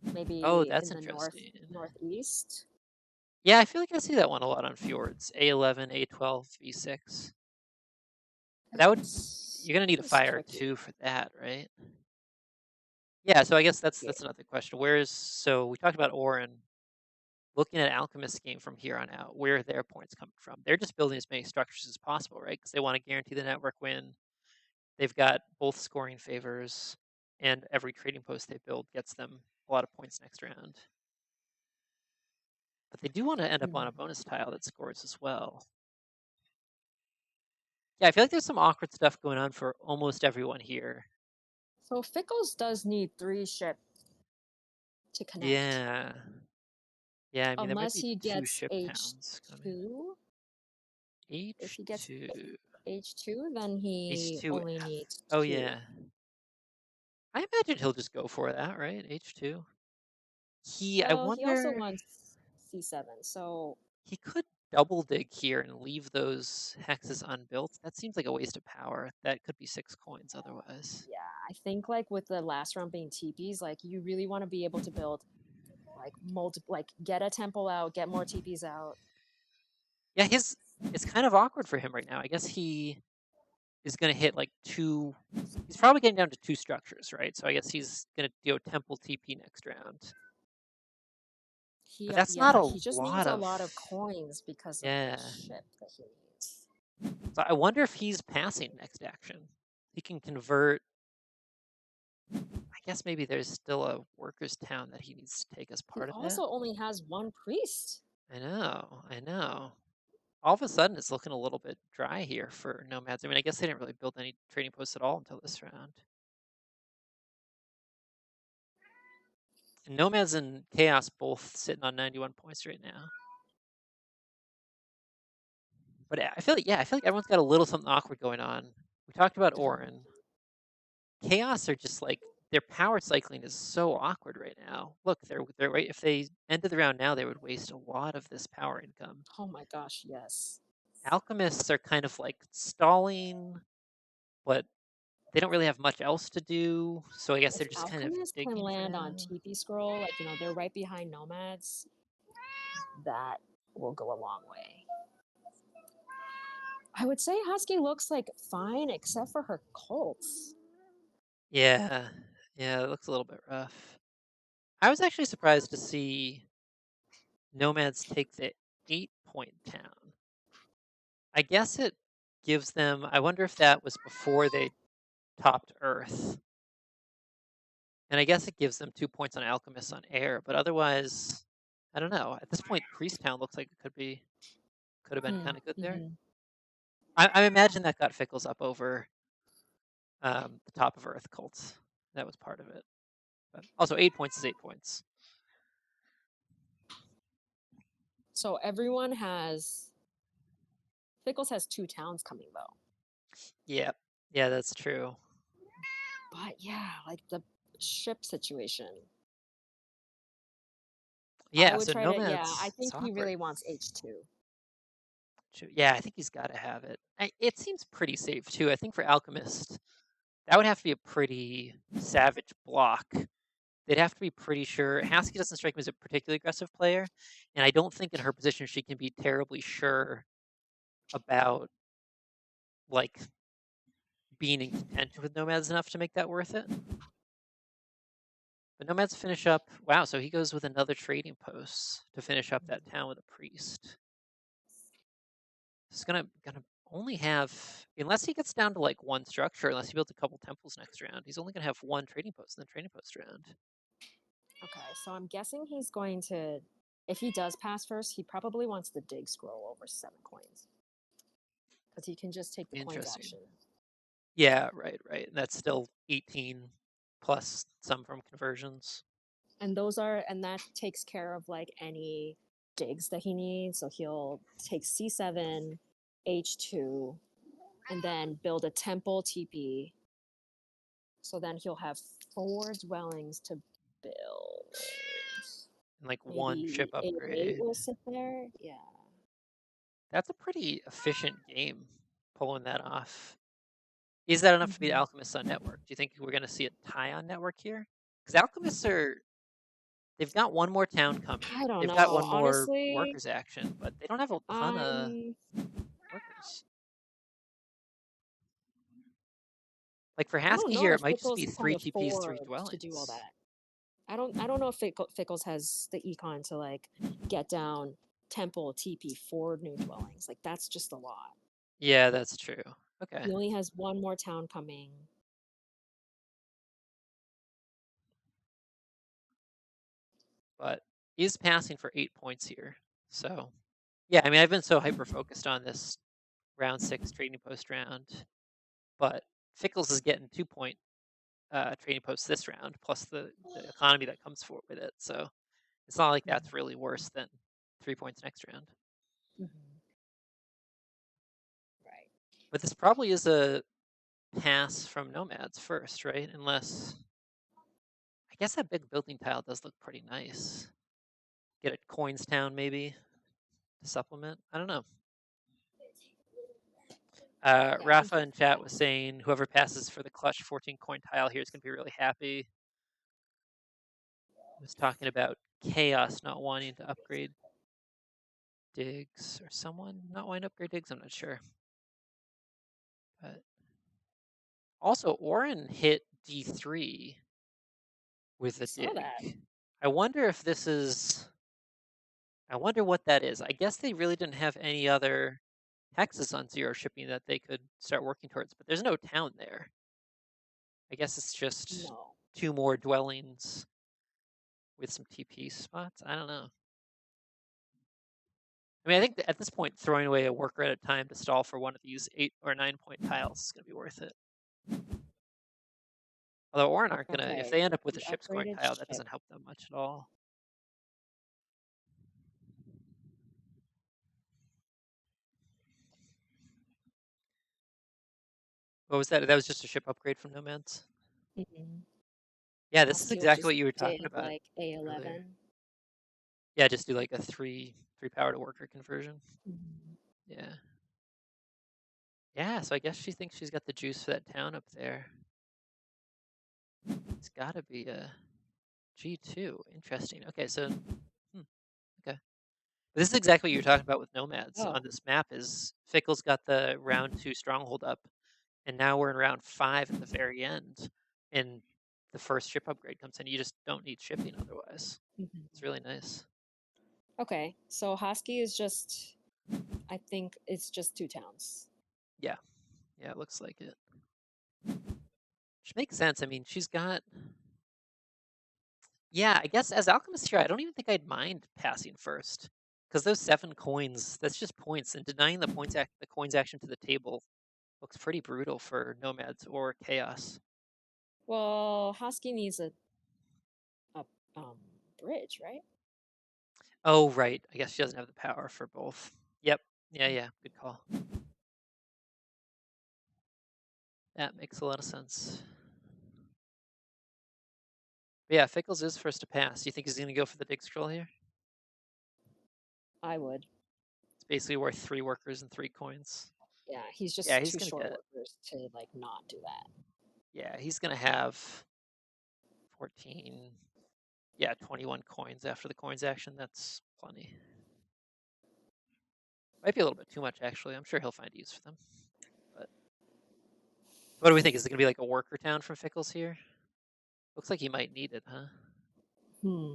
Oh, Maybe that's in the interesting. northeast. Yeah, I feel like I see that one a lot on fjords. A11, A12, V6. That would you're gonna need a It's fire tricky. too for that, right? Yeah, so I guess that's Yeah. that's another question. So we talked about Orin. Looking at Alchemist's game from here on out, where are their points coming from? They're just building as many structures as possible, right? Because they want to guarantee the network win. They've got both scoring favors, and every trading post they build gets them a lot of points next round. But they do want to end up on Hmm. a bonus tile that scores as well. Yeah, I feel like there's some awkward stuff going on for almost everyone here. So Fickles does need 3 ship to connect. Yeah. Yeah, I mean, there might Unless be he two gets ship towns coming. H2. If he gets H2. H2, then he H2. only needs Oh, 2. yeah. I imagine he'll just go for that, right? H2. I Well, he also wonder, wants C7, so he could double dig here and leave those hexes unbuilt. That seems like a waste of power. That could be 6 coins otherwise. yeah, I think like with the last round being TPs, like you really want to be able to build like like get a temple out, get more TPs out. Yeah, it's kind of awkward for him right now. I guess he is going to hit like two. He's probably getting down to 2 structures, right? So I guess he's going to do a temple TP next round. But that's not Yeah, a he just needs lot a of. lot of coins because of the Yeah. ship that he needs. So I wonder if he's passing next action. He can convert. I guess maybe there's still a workers' town that he needs to take as He part of that. also only has 1 priest. I know, I know. All of a sudden, it's looking a little bit dry here for nomads. I mean, I guess they didn't really build any trading posts at all until this round. And nomads and chaos both sitting on 91 points right now. But I feel like, yeah, I feel like everyone's got a little something awkward going on. We talked about Orin. Chaos are just like their power cycling is so awkward right now. Look, they're right. If they ended the round now, they would waste a lot of this power income. Oh my gosh, yes. Alchemists are kind of like stalling, but they don't really have much else to do. So I guess If they're just kind of alchemists can digging for land on now. TP scroll, like they're right behind nomads, that will go a long way. I would say Husky looks like fine except for her colts. Yeah, yeah, it looks a little bit rough. I was actually surprised to see nomads take the 8-point town. I guess it gives them. I wonder if that was before they topped Earth. And I guess it gives them 2 points on Alchemists on air, but otherwise, I don't know. At this point, Priest Town looks like it could have been kind of good there. Mm-hmm. I imagine that got Fickles up over the top of Earth cults. That was part of it. But also, 8 points is 8 points. So everyone has Fickles has 2 towns coming though. Yeah, yeah, that's true. But yeah, like the ship situation. I Yeah, would so try to, yeah, I Nomads, it's think he awkward. really wants H2. Yeah, I think he's got to have it. It seems pretty safe too. I think for Alchemist, that would have to be a pretty savage block. They'd have to be pretty sure. Haskell doesn't strike me as a particularly aggressive player, and I don't think in her position she can be terribly sure about like being in contention with Nomads enough to make that worth it. But Nomads finish up. Wow, so he goes with another trading post to finish up that town with a priest. He's gonna only have, unless he gets down to like one structure, unless he builds a couple temples next round, he's only gonna have one trading post in the trading post round. Okay, so I'm guessing he's going to, if he does pass first, he probably wants the dig scroll over 7 coins. Because he can just take the coins Interesting. option. Yeah, right. And that's still 18 plus some from conversions. And that takes care of like any digs that he needs. So he'll take C7, H2, and then build a temple TP. So then he'll have 4 dwellings to build. And like one ship Maybe A8 upgrade. will sit there. Yeah. That's a pretty efficient game pulling that off. Is that enough to beat Mm-hmm. Alchemists on network? Do you think we're going to see a tie on network here? Because Alchemists they've got one more town coming. I don't They've got know. one more Honestly, workers action, but they don't have a ton of I'm workers. Like for I don't Haskell know here, it if might just Fickles be can 3 TPs, three afford to do all dwellings. that. I don't know if Fickles has the econ to like get down temple TP 4 new dwellings. Like that's just a lot. Yeah, that's true. Okay. He only has one more town coming. But he's passing for 8 points here. So yeah, I mean I've been so hyper focused on this round 6 trading post round, but Fickles is getting 2 point trading posts this round, plus the economy that comes for with it. So it's not like that's Mhm. really worse than 3 points next round. Mhm. Right. But this probably is a pass from Nomads first, right? Unless I guess that big building tile does look pretty nice. Get a Coinstown maybe to supplement. I don't know. Yeah, I think Rafa that's in a chat was pass. saying whoever passes for the clutch 14 coin tile here is going to be really happy. He was talking about Chaos not wanting to upgrade digs or someone not wanting to upgrade digs. I'm not sure. But also, Orin hit D3 with I a saw that. dig. I wonder if this is. I wonder what that is. I guess they really didn't have any other hexes on zero shipping that they could start working towards, but there's no town there. I guess it's just No. 2 more dwellings with some TP spots. I don't know. I mean, I think that at this point, throwing away a worker at a time to stall for one of these 8 or 9 point tiles is going to be worth it. Although Orin aren't going to, if Okay. they end up with a The ship scoring upgraded tile, that ship. doesn't help them much at all. What was that? That was just a ship upgrade from Nomads? Mhm. Yeah, this is Husky will exactly just what you were talking give about like earlier. A11. Yeah, just do like a three power to worker conversion. Mhm. Yeah. Yeah, so I guess she thinks she's got the juice for that town up there. It's gotta be a G2. Interesting. Okay, so hmm, okay. This is exactly what you were talking about with nomads on Oh. this map is Fickle's got the round 2 stronghold up, and now we're in round 5 at the very end, and the first ship upgrade comes in. You just don't need shipping otherwise. Mhm. It's really nice. Okay, so Husky is just, I think it's just two towns. Yeah. Yeah, it looks like it. Which makes sense. I mean, she's got yeah, I guess as alchemist here, I don't even think I'd mind passing first. Because those 7 coins, that's just points, and denying the coins action to the table looks pretty brutal for nomads or chaos. Well, Husky needs a um bridge, right? Oh, right. I guess she doesn't have the power for both. Yep. Yeah, Mm. yeah. Good call. That makes a lot of sense. But yeah, Fickles is first to pass. Do you think he's going to go for the dig scroll here? I would. It's basically worth 3 workers and 3 coins. Yeah, he's Yeah, just he's too going to short get. workers to like not do that. Yeah, he's going to have 14. Yeah, 21 coins after the coins action. That's plenty. Might be a little bit too much, actually. I'm sure he'll find use for them. But what do we think? Is it going to be like a worker town from Fickles here? Looks like he might need it, huh? Hmm.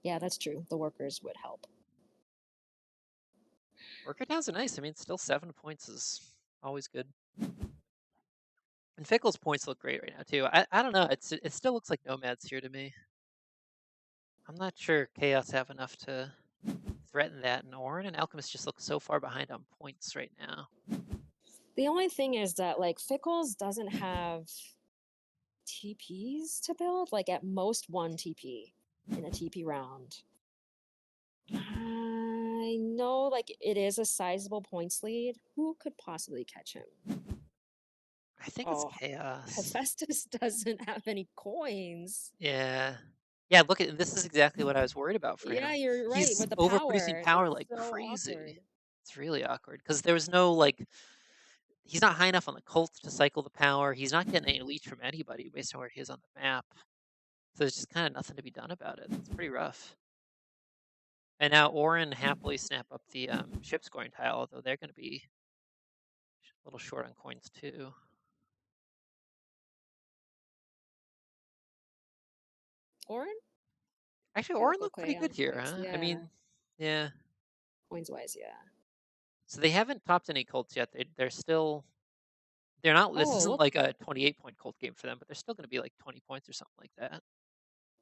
Yeah, that's true. The workers would help. Worker towns are nice. I mean, still 7 points is always good. And Fickle's points look great right now too. I don't know. It still looks like nomads here to me. I'm not sure Chaos have enough to threaten that, and Orin and Alchemist just look so far behind on points right now. The only thing is that like Fickles doesn't have TPs to build, like at most one TP in a TP round. I know like it is a sizable points lead. Who could possibly catch him? I think it's Oh, Chaos. Hephaestus doesn't have any coins. Yeah. Yeah, look at this is exactly what I was worried about for Yeah, him. you're right. He's With the overproducing power, power it's like so crazy. awkward. It's really awkward because there was no like he's not high enough on the cult to cycle the power. He's not getting any leech from anybody based on where he is on the map. So there's just kind of nothing to be done about it. It's pretty rough. And now Orin happily snap up the ship scoring tile, although they're going to be a little short on coins too. Orin? Actually, They Orin look looked pretty okay good on here, coins. huh? I Yeah, mean, yeah. coins wise, yeah. So they haven't topped any cults yet. They're still they're not. This Oh, isn't look, like a 28-point cult game for them, but they're still going to be like 20 points or something like that.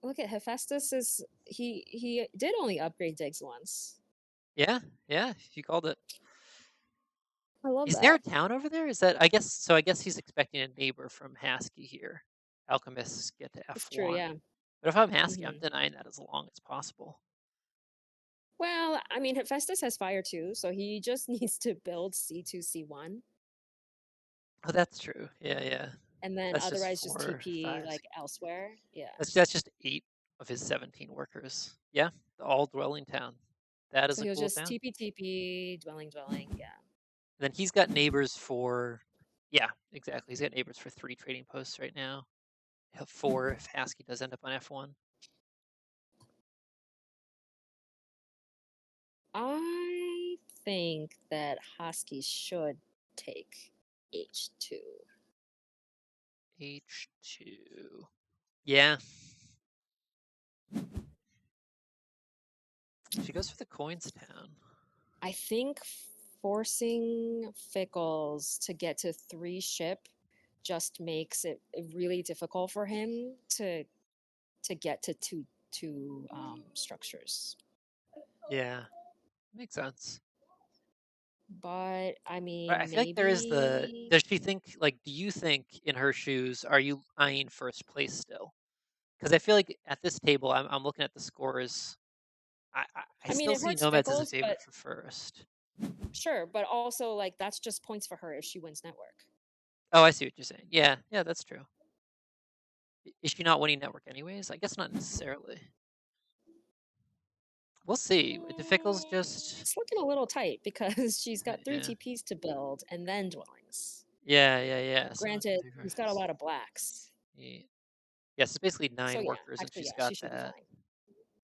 look at Hephaestus is he did only upgrade digs once. Yeah, yeah. You called it. I love Is there a that. town over there? Is that I guess so? I guess he's expecting a neighbor from Haskell here. Alchemists get to It's true, F1, yeah. but if I'm Haskell, I'm Hmm. denying that as long as possible. Well, I mean, Hephaestus has fire too, so he just needs to build C2, C1, Oh, that's true. Yeah, yeah. and then That's just otherwise just 4, TP 5, like 6. elsewhere. Yeah. That's just 8 of his 17 workers. Yeah, the all dwelling town. That is So a he'll cool just town. TP, TP, dwelling, dwelling. Yeah. And then he's got neighbors for, yeah, exactly. He's got neighbors for 3 trading posts right now. He'll have 4 if Haskell does end up on F1. I think that Husky should take H2. H2. Yeah, she goes for the coins town. I think forcing Fickles to get to 3 ship just makes it really difficult for him to get to two structures. Yeah, makes sense. But I But I mean, feel like there is the. maybe. Does she think like? Do you think in her shoes? Are you eyeing first place still? Because I feel like at this table, I'm looking at the scores. I I mean, still it see hurts Nomads as a Fickles, but favorite for first. sure. But also, like, that's just points for her if she wins network. Oh, I see what you're saying. Yeah, yeah, that's true. Is she not winning network anyways? I guess not necessarily. We'll see. Difficult's just It's looking a little tight because she's got three yeah. TPs to build and then dwellings. Yeah, yeah, yeah. So it's Granted, three he's got a versus lot of blacks. eight. Yes, it's basically So 9 yeah, workers if actually, she's yeah, she got should be that.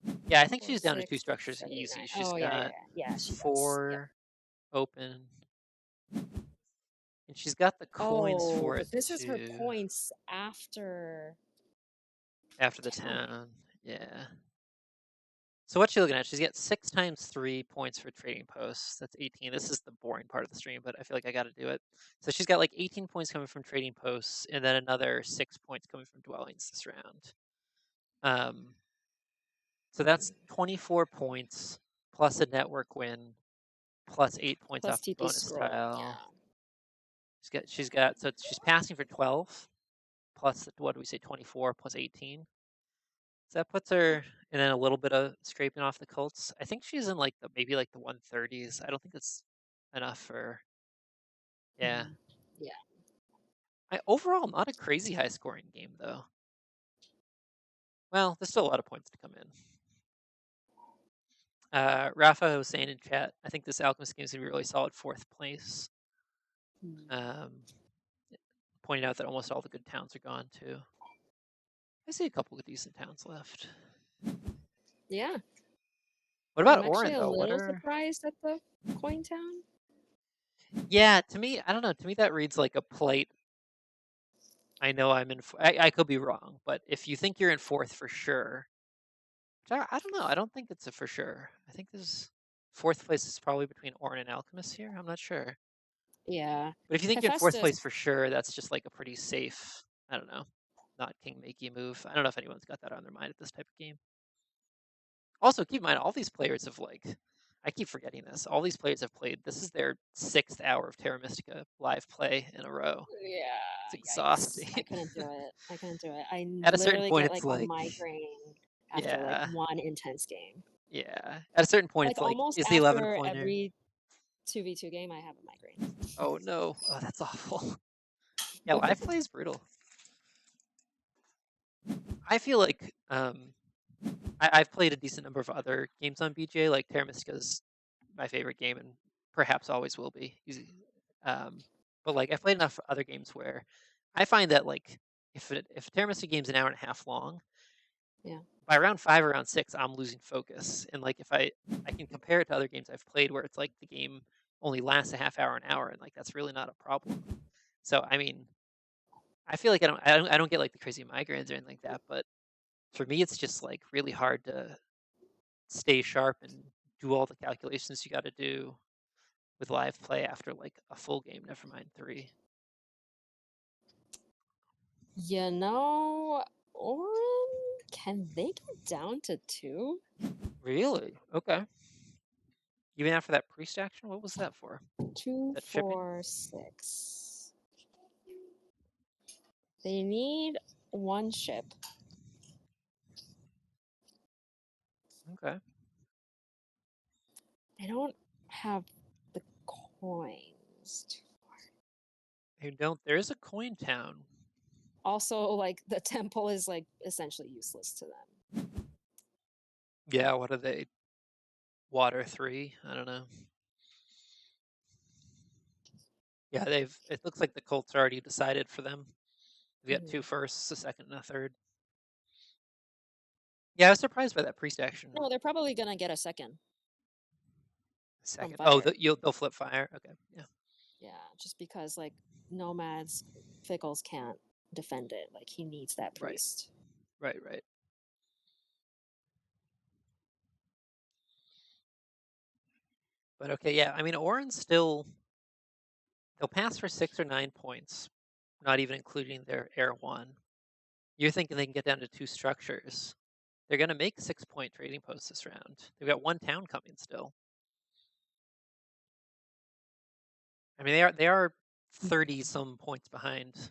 fine. Yeah, I think Four, she's down to 2 six, structures seven, eight, easy. nine. She's Oh yeah, yeah, got yeah. Yeah, she does. Yep. 4 open, and she's got the coins Oh, for it but this is her too points after after the town. town. Yeah. So what's she looking at? She's got 6 times 3 points for trading posts. That's 18. This is the boring part of the stream, but I feel like I got to do it. So she's got like 18 points coming from trading posts, and then another 6 points coming from dwellings this round. Um, so that's 24 points plus a network win plus 8 points Plus off the TP bonus scroll. tile. Yeah. She's got so she's passing for 12 plus what do we say 24 plus 18. So that puts her and then a little bit of scraping off the Colts. I think she's in like the maybe like the 130s. I don't think that's enough for yeah. Mhm. Yeah. Overall not a crazy high scoring game though. Well, there's still a lot of points to come in. Rafa was saying in chat, I think this Alchemist game is gonna be really solid 4th place. Hmm. Um, pointing out that almost all the good towns are gone too. I see a couple of decent towns left. Yeah. What I'm about actually Orin a though? What little are surprised at the coin town. yeah, to me, I don't know. To me, that reads like a plate. I know I'm in. I could be wrong, but if you think you're in 4th for sure, which I don't know. I don't think it's a for sure. I think this 4th place is probably between Orin and Alchemist here. I'm not sure. Yeah. But if you think you're in 4th Hephaestus. place for sure, that's just like a pretty safe. I don't know. Not king makey move. I don't know if anyone's got that on their mind at this type of game. Also, keep in mind all these players have like. I keep forgetting this. All these players have played. This is their 6th hour of Terra Mystica live play in a row. It's Yeah. Yikes. exhausting. I couldn't do it. I couldn't do it. I At a certain literally point, get it's like a like, migraine after like yeah, one intense game. yeah. At a certain point, Like it's like, almost is the 11 after pointer? every 2v2 game, I have a migraine. Oh no, oh that's awful. Yeah, Oh, live play is brutal. I feel like I've played a decent number of other games on BJ. Like Terra Mystica is my favorite game, and perhaps always will be. Um, but like I've played enough other games where I find that like if a Terra Mystica game's an hour and a half long, yeah. by round 5 or round 6, I'm losing focus. And like if I can compare it to other games I've played where it's like the game only lasts a half hour, an hour, and like that's really not a problem. So I mean, I feel like I don't get like the crazy migraines or anything like that, but for me it's just like really hard to stay sharp and do all the calculations you got to do with live play after like a full game, never mind 3. You know, Orin, can they get down to 2? Really? Okay. Even after that priest action, what was that for? Two, That shipping? four, six. They need one ship. Okay. They don't have the coins. They don't. There is a coin town. Also, like the temple is like essentially useless to them. Yeah. What are they? Water 3? I don't know. Yeah, they've. It looks like the Colts already decided for them. We got 2 Mhm. firsts, a second, and a third. Yeah, I was surprised by that priest action. No, they're probably gonna get a second from Second. Oh, fire. they'll flip fire. Okay. Yeah. Yeah, just because like nomads, Fickles can't defend it. Like he needs that Right. priest. Right. Right. But okay. Yeah. I mean, Oran's still. They'll pass for 6 or 9 points, not even including their air one. You're thinking they can get down to 2 structures. They're going to make 6-point trading posts this round. They've got 1 town coming still. I mean, they are 30 some points behind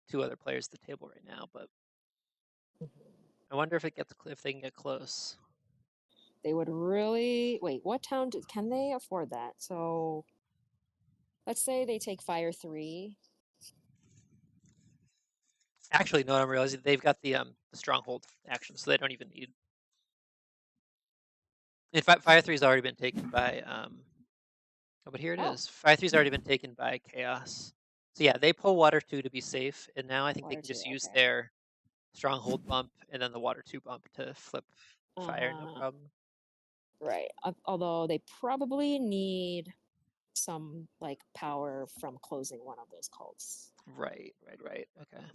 2 other players at the table right now, but I wonder if they can get close. They would really wait. What town can they afford that? So let's say they take fire 3. Actually, no, I'm realizing they've got the stronghold action, so they don't even need. In fact, Fire 3's already been taken by oh, but here it Oh, is. Fire 3's already been taken by Chaos. So yeah, they pull Water 2 to be safe, and now I think they water can too. just use Okay. their Stronghold bump and then the Water 2 bump to flip Fire, no Uh-huh. problem. Right. Although they probably need some like power from closing one of those cults. Right, right, right. Okay.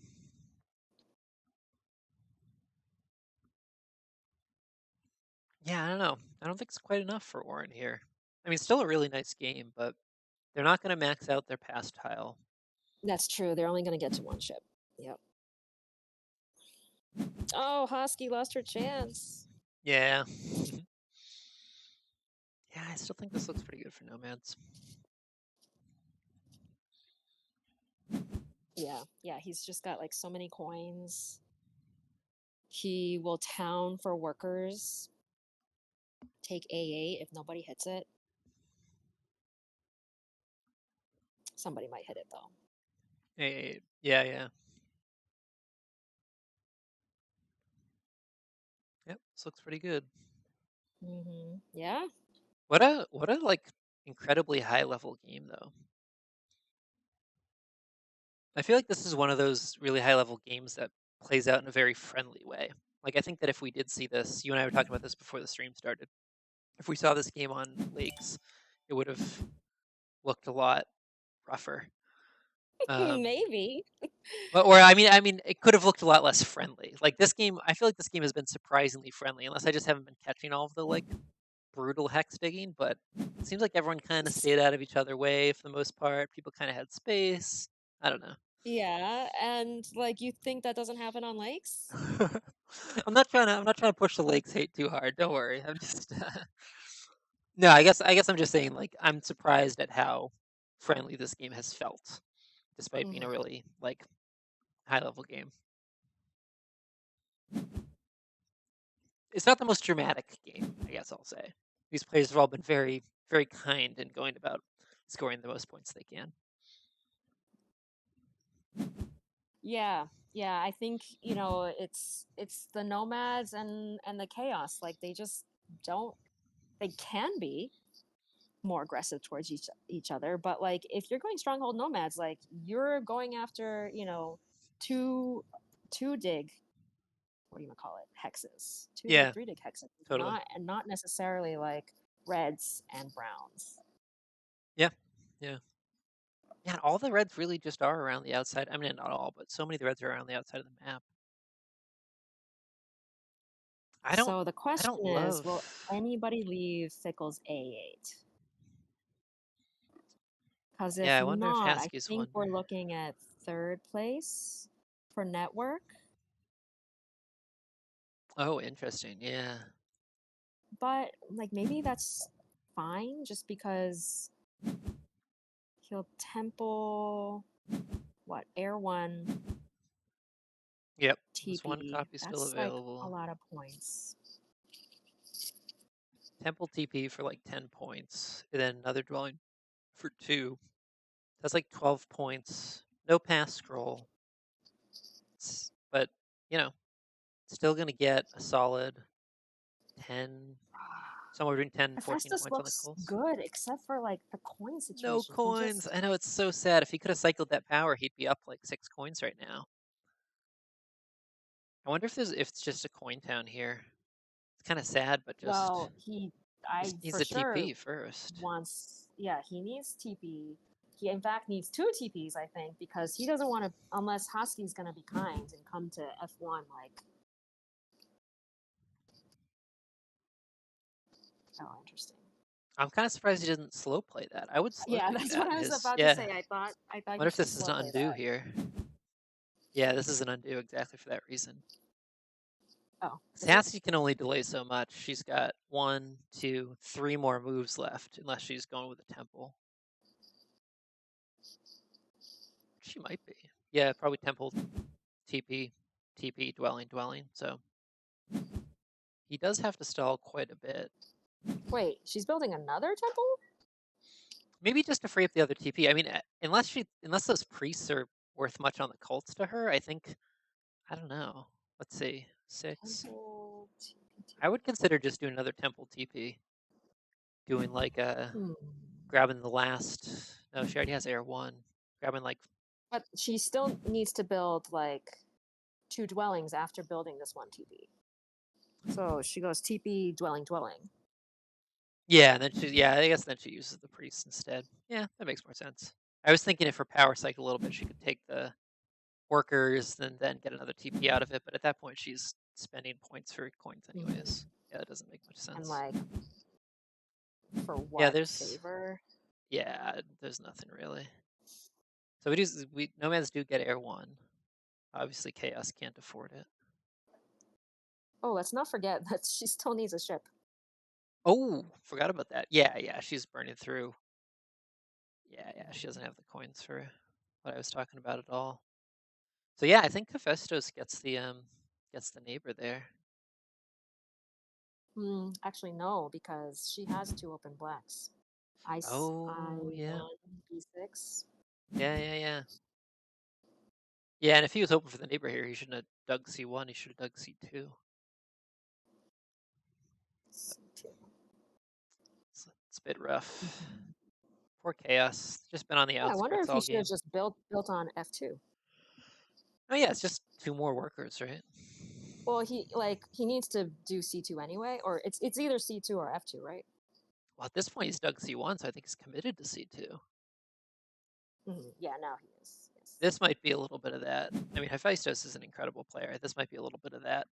Yeah, I don't know. I don't think it's quite enough for Orin here. I mean, still a really nice game, but they're not going to max out their pass tile. That's true. They're only going to get to one ship. Yep. Oh, Hosky lost her chance. Yeah. Yeah, I still think this looks pretty good for Nomads. Yeah, yeah. He's just got like so many coins. He will town for workers. Take A8 if nobody hits it. Somebody might hit it though. Hey, yeah, yeah. Yep, this looks pretty good. Yeah. What a like incredibly high level game though. I feel like this is one of those really high level games that plays out in a very friendly way. Like I think that if we did see this, you and I were talking about this before the stream started. If we saw this game on lakes, it would have looked a lot rougher. Um, Maybe. but or I mean, it could have looked a lot less friendly. Like this game, I feel like this game has been surprisingly friendly, unless I just haven't been catching all of the like brutal hex digging. But it seems like everyone kind of stayed out of each other way for the most part. People kind of had space. I don't know. Yeah, and like you think that doesn't happen on lakes? I'm not trying to push the lakes hate too hard. Don't worry. I'm just no. I guess I'm just saying like I'm surprised at how friendly this game has felt, despite being a Hmm. really like high level game. It's not the most dramatic game, I guess I'll say. These players have all been very, very kind in going about scoring the most points they can. Yeah, yeah. I think it's the nomads and the chaos. Like they just don't. They can be more aggressive towards each other, but like if you're going stronghold nomads, like you're going after two dig, what do you call it, hexes, two dig, Yeah, three dig hexes, totally. not necessarily like reds and browns. Yeah, yeah. Yeah, all the reds really just are around the outside. I mean, not all, but so many of the reds are around the outside of the map. I don't So the I don't question is, will love. anybody leave Fickle's A8? Because Yeah, if I wonder if not, I Haskell's think we're wonder. looking at third place for network. Oh, interesting. Yeah. But like maybe that's fine just because he'll temple what air one Yep. This one TP. copy still That's like a available. lot of points. Temple TP for like 10 points, and then another dwelling for 2. That's like 12 points. No pass scroll. But, you know, still going to get a solid 10, somewhere between 10 and 14 Hephaestus points on the looks calls. good except for like the coin No situation. He coins. just I know it's so sad. If he could have cycled that power, he'd be up like 6 coins right now. I wonder if it's just a coin town here. It's kind of sad, but just well, I he's for a sure TP first. wants, yeah, he needs TP. He in fact needs two TPs, I think, because he doesn't want to unless Husky's gonna be kind and come to F1 like, oh, interesting. I'm kind of surprised he didn't slow play that. I would slow Yeah, dig that's what that. I was His about to yeah. say. I thought Wonder you if should this is slow an play undo that. here. Yeah, this is an undo exactly for that reason. Oh, is it? Sassy can only delay so much. She's got 1, 2, 3 more moves left, unless she's going with a temple. She might be. Yeah, probably temple, TP, TP, dwelling, dwelling. So he does have to stall quite a bit. Wait, she's building another temple? Maybe just to free up the other TP. I mean, unless those priests are worth much on the cults to her, I think I don't know. Let's see. 6. Temple TP. I would consider just doing another temple TP. Doing like Hmm. grabbing the last. No, she already has air 1. Grabbing like. But she still needs to build like 2 dwellings after building this one TP. So she goes TP dwelling dwelling. Yeah, and then yeah, I guess then she uses the priest instead. Yeah, that makes more sense. I was thinking if her power cycle a little bit, she could take the workers and then get another TP out of it. But at that point, she's spending points for coins Mhm. anyways. Yeah, that doesn't make much And sense. like for Yeah, what there's favor? there's nothing really. So we nomads do get air 1. Obviously, chaos can't afford it. Oh, let's not forget that she still needs a ship. Oh, forgot about that. Yeah, she's burning through. Yeah, she doesn't have the coins for what I was talking about at all. So yeah, I think Hephaestus gets the neighbor there. Actually, no, because she has 2 open blacks. I Oh yeah, one B6. yeah. Yeah, and if he was hoping for the neighbor here, he shouldn't have dug C1. He should have dug C2. But C2. it's a bit rough. Mhm. Poor chaos. Just been on the Yeah, I wonder outskirts if he all should have game. just built on F2. Oh yeah, it's just 2 more workers, right? Well, he needs to do C2 anyway, or it's either C2 or F2, right? Well, at this point, he's dug C1, so I think he's committed to C2. Yeah, now he is. Yes. This might be a little bit of that. I mean, Hephaestus is an incredible player. This might be a little bit of that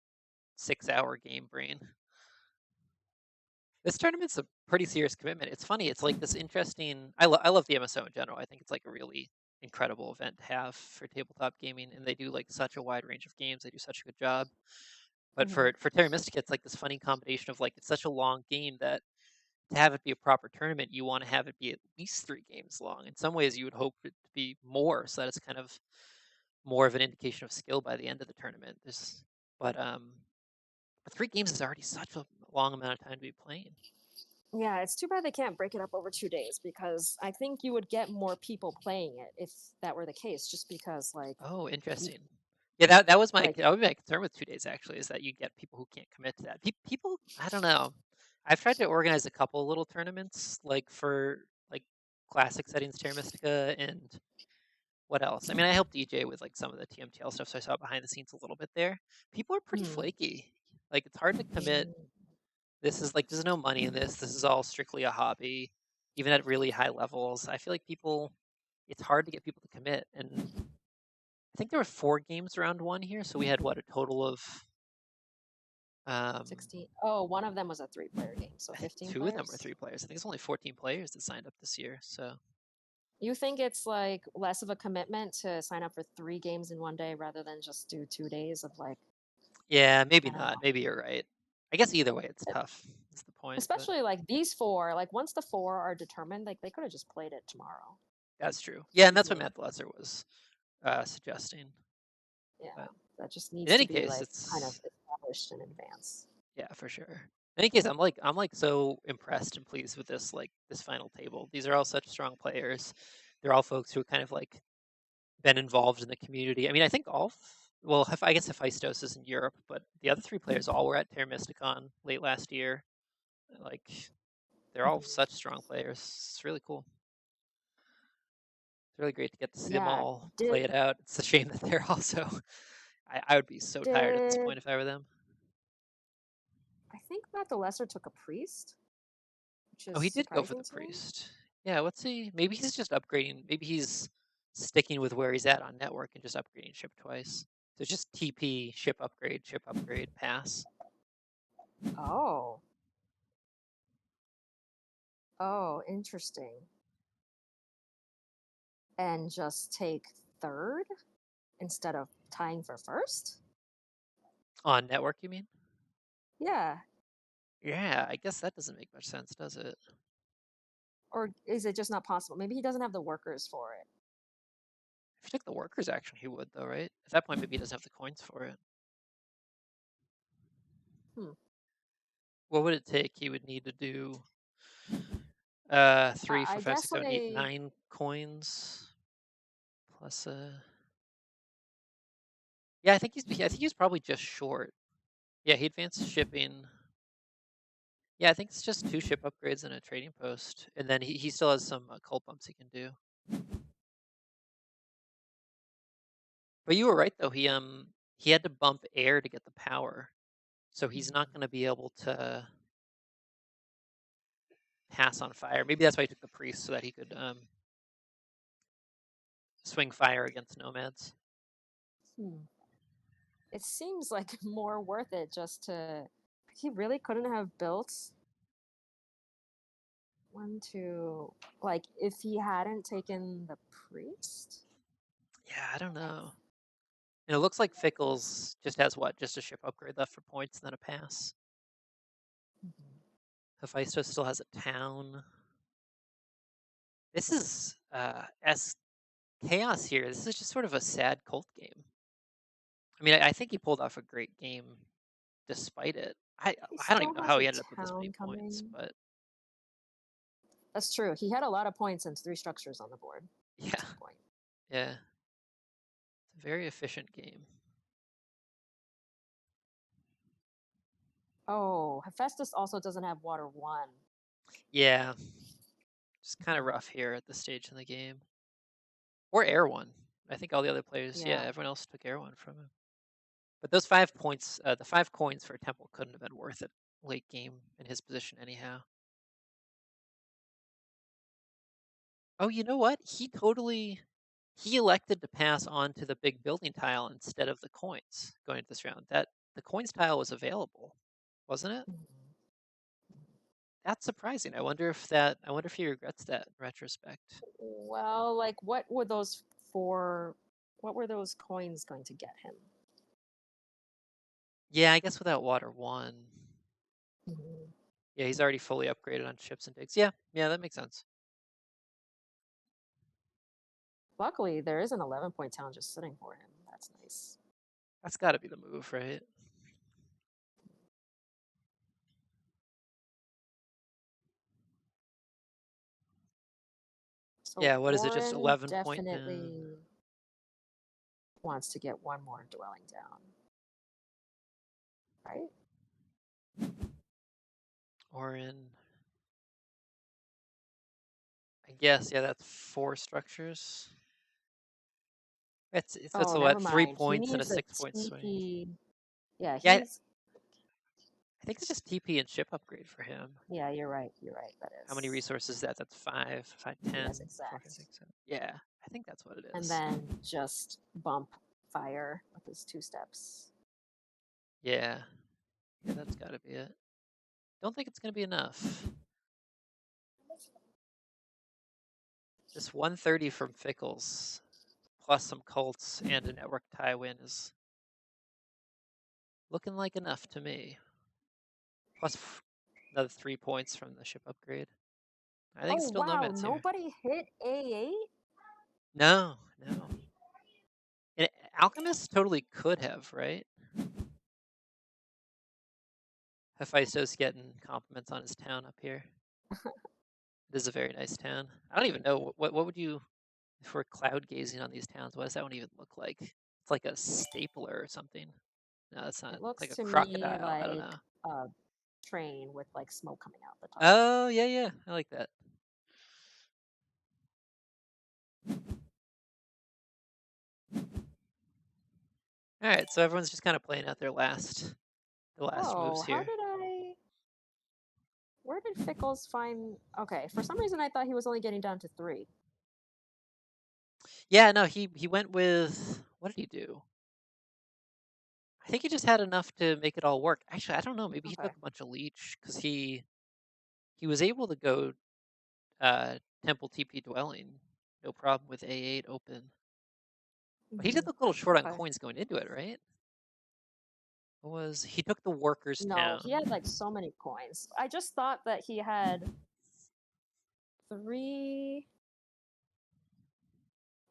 6-hour game brain. This tournament's a pretty serious commitment. It's funny. It's like this interesting. I love the MSO in general. I think it's like a really incredible event to have for tabletop gaming, and they do like such a wide range of games. They do such a good job. But Hmm. for Terra Mystica, it's like this funny combination of like it's such a long game that to have it be a proper tournament, you want to have it be at least 3 games long. In some ways, you would hope it to be more, so that it's kind of more of an indication of skill by the end of the tournament. But 3 games is already such a long amount of time to be playing. Yeah, it's too bad they can't break it up over 2 days because I think you would get more people playing it if that were the case. Just because, Oh, y- interesting. Yeah, that was like, that would be my concern with 2 days actually, is that you get people who can't commit to that. People, I don't know. I've tried to organize a couple little tournaments, like for like classic settings, Terra Mystica, and what else? I mean, I helped DJ with like some of the TMTL stuff, so I saw behind the scenes a little bit there. People are pretty mm, flaky. Like it's hard to commit. mm, This is like there's no money in this. This is all strictly a hobby, even at really high levels. I feel like people. It's hard to get people to commit, and I think there were 4 games round 1 here, so we had what a total of. Um, 16. Oh, one of them was a 3-player game, so I think 15 2 of them were players. 3 players. I think it's only 14 players that signed up this year. So You think it's like less of a commitment to sign up for 3 games in one day rather than just do 2 days of like, yeah, maybe I don't not. know. Maybe you're right. I guess either way, it's E- tough. That's the point. But Especially like these 4, like once the 4 are determined, like they could have just played it tomorrow. that's true. Yeah, and that's what Easily. Matt Lesser was suggesting. Yeah. But That just in needs to any be case, like kind of it's established in advance. yeah for sure. In any case, I'm like so impressed and pleased with this final table. These are all such strong players. They're all folks who are kind of like been involved in the community. I mean, I think well, I guess Hephaestus is in Europe, but the other 3 players all were at Terra Mysticon late last year. Like, they're all Mhm. such strong players. It's really cool. It's really great to get to see them Yeah. all play Did it out. It's a shame that they're also. I would be so tired at this did point if I were them. I think Matt the Lesser took a priest, which Oh, is he did go for surprising the to me. priest. Yeah, what's he? Maybe he's just upgrading. Maybe he's sticking with where he's at on network and just upgrading ship twice. So it's just TP, ship upgrade, pass. Oh. Oh, interesting. And just take third instead of tying for first? On network, you mean? Yeah. Yeah, I guess that doesn't make much sense, does it? Or is it just not possible? Maybe he doesn't have the workers for it. If he took the workers action, he would, though, right? At that point, maybe he doesn't have the coins for it. Hmm. What would it take? He would need to do 3, 4, I 5, guess 6, 7, 8, I 9 coins plus Yeah, I think he's probably just short. Yeah, he advanced shipping. Yeah, I think it's just 2 ship upgrades and a trading post, and then he still has some, cult bumps he can do. But you were right though, he had to bump air to get the power, so he's not gonna be able to pass on fire. Maybe that's why he took the priest so that he could, swing fire against nomads. Hmm. It seems like more worth it just to. He really couldn't have built one, two. Like if he hadn't taken the priest. Yeah, I don't know. And it looks like Fickles just has what? Just a ship upgrade left for points and then a pass. Mhm. Hephaestus still has a town. This is as chaos here. This is just sort of a sad cult game. I mean, I think he pulled off a great game despite it. He I don't even still know has how a he ended up with this many town points, coming. but That's true. He had a lot of points and three structures on the board at yeah, some point. yeah, it's a very efficient game. Oh, Hephaestus also doesn't have water one. Yeah, just kind of Mhm. rough here at this stage in the game. Or Air One. I think all the other players, yeah, Yeah. everyone else took Air One from him. But those 5 points, the 5 coins for Temple couldn't have been worth it late game in his position anyhow. Oh, you know what? He elected to pass on to the big building tile instead of the coins going into this round. That the coins tile was available, wasn't it? Mhm. That's surprising. I wonder if he regrets that in retrospect. Well, like what were those four? What were those coins going to get him? Yeah, I guess without water one. Mhm. Yeah, he's already fully upgraded on ships and digs. Yeah, yeah, that makes sense. Luckily, there is an 11-point town just sitting for him. That's nice. That's got to be the move, right? So Yeah, what is it? Just Oren 11-point town. definitely wants to get one more dwelling down, right? Or in, I guess, yeah, that's 4 structures. It's Oh, a never what, three mind. He points and a needs a 6 point swing. TP. Yeah, Yeah, he's. I think it's just TP and ship upgrade for him. Yeah, you're right. You're right. That How many is. resources is that? That's 5, 5, Yes, 10, 4, 5, exact. 6, 7. Yeah, I think that's what it And is. then just bump fire with his 2 steps. Yeah, yeah, that's got to be it. Don't think it's gonna be enough. This 130 from Fickles, plus some cults and a network tie win is looking like enough to me. Plus another 3 points from the ship upgrade. I think Oh it's still wow! nomads here. Nobody hit A8. No, no. And Alchemist totally could have, right? Hephaestus getting compliments on his town up here. It is a very nice town. I don't even know what would you, if we're cloud gazing on these towns, what does that one even look like? It's like a stapler or something. No, it's not. It It's looks like a to me crocodile. I don't like know. a train with like smoke coming out the top. Oh yeah, yeah. I like that. All right, so everyone's just kind of playing out the last Oh, moves how here. did I? Where did Fickles find? Okay, for some reason I thought he was only getting down to three. Yeah, no, he went with what did he do? I think he just had enough to make it all work. Actually, I don't know. Maybe he Okay. took a bunch of leech because he was able to go temple TP dwelling, no problem with A8 open. But he did look a little short on Okay. coins going into it, right? What was he took the workers No, he had town? like so many coins. I just thought that he had three.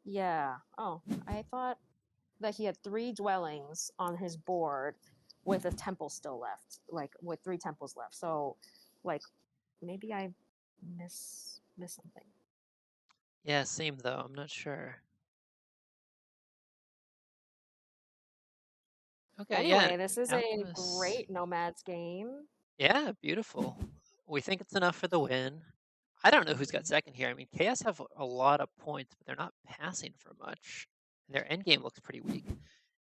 Yeah. Oh, I thought that he had three dwellings on his board with a temple still left, like with three temples left. So, like, maybe I miss something. Yeah, same though. I'm not sure. Okay, yeah, and Anyway, this is a Alchemist. great Nomads game. Yeah, beautiful. We think it's enough for the win. I don't know who's got Mhm, second here. I mean, Chaos have a lot of points, but they're not passing for much. And their end game looks pretty weak.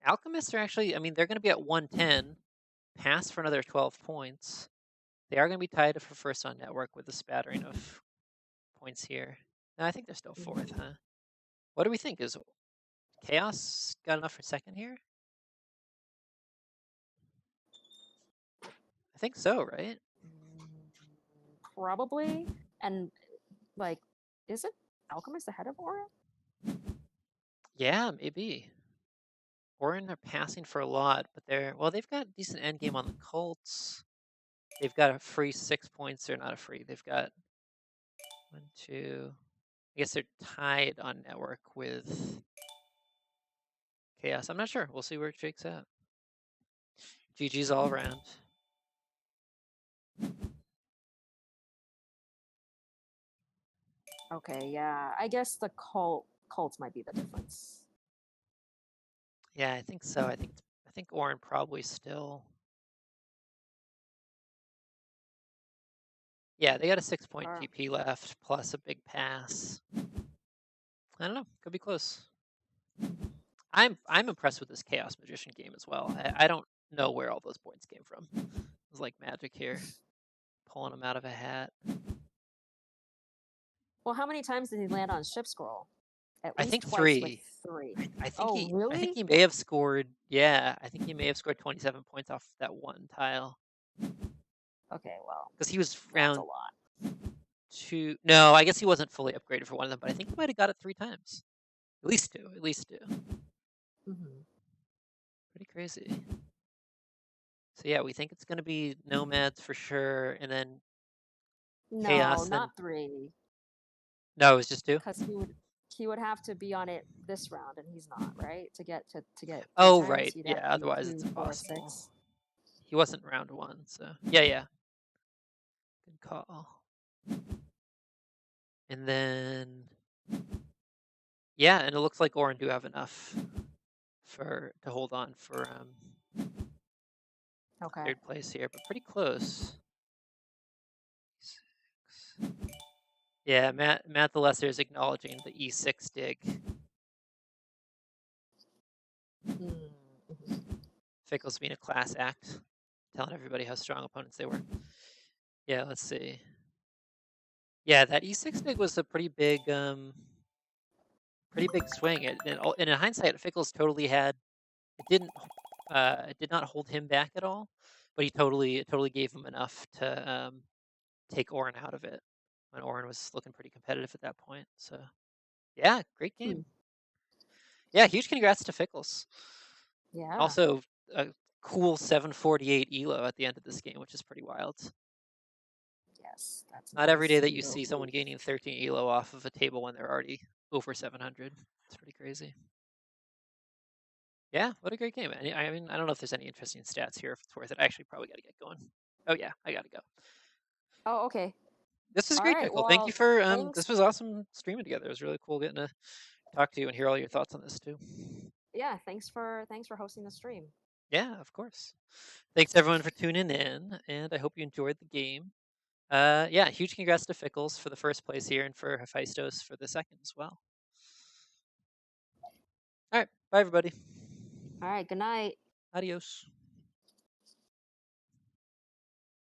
Alchemists are actually, I mean, they're going to be at 110, pass for another 12 points. They are going to be tied for first on network with a spattering of points here. No, I think they're still fourth, mhm. huh? What do we think? Is Chaos got enough for second here? I think so, right? Mm, Probably. And like, is it Alchemist ahead of Aura? Yeah, maybe. Orin are passing for a lot, but they've got decent end game on the Colts. They've got a free 6 points. They're not a free. They've got one, two. I guess they're tied on network with Chaos. I'm not sure. We'll see where it shakes out. GG's all around. Okay, yeah. I guess the cults might be the difference. Yeah, I think so. I think Orin probably still. Yeah, they got a 6 point Uh, GP left plus a big pass. I don't know. Could be close. I'm impressed with this Chaos Magician game as well. I don't know where all those points came from. It was like magic here, pulling them out of a hat. well, how many times did he land on ship scroll? At I least think twice with three. three. I think Oh, I think really? he may have scored. Yeah, I think he may have scored 27 points off that one tile Okay, well, because he was that's a round lot. two. No, I guess he wasn't fully upgraded for one of them, but I think he might have got it 3 times. At least two. At least two. Hmm. Pretty crazy. So yeah, we think it's gonna be Nomads for sure, and then No, Chaos. Then not three, no, it was just two. because he would have to be on it this round, and he's not, right? To get three Oh times, right, he'd have yeah. to be Otherwise, it's two, four, impossible. six. He wasn't round one, so yeah, yeah. Good call. And then yeah, and it looks like Orin do have enough for to hold on for Okay. third place here, but pretty close. Yeah, Matt the Lesser is acknowledging the E6 dig. Mm-hmm. Fickle's being a class act, telling everybody how strong opponents they were. Yeah, let's see. Yeah, that E6 dig was a pretty big swing. And in hindsight, Fickle's totally had it did not hold him back at all, but it totally gave him enough to take Orin out of it when Orin was looking pretty competitive at that point. So yeah, great Hmm. game. Yeah, huge congrats to Fickles. Yeah. Also, a cool 748 elo at the end of this game, which is pretty wild. Yes, that's Not every day nice. that you Elo see someone boost. gaining 13 elo off of a table when they're already over 700. It's pretty crazy. Yeah, what a great game. I mean, I don't know if there's any interesting stats here if it's worth it. I actually probably got to get going. Oh yeah, I got to go. Oh, okay. This is All great, right. Pickle. Thank you Well, for thanks. this was awesome streaming together. It was really cool getting to talk to you and hear all your thoughts on this too. Yeah, thanks for hosting the stream. Yeah, of course. Thanks everyone for tuning in, and I hope you enjoyed the game. Yeah, huge congrats to Fickles for the first place here and for Hephaestos for the second as well. All right, bye everybody. All right. Good night. Adios.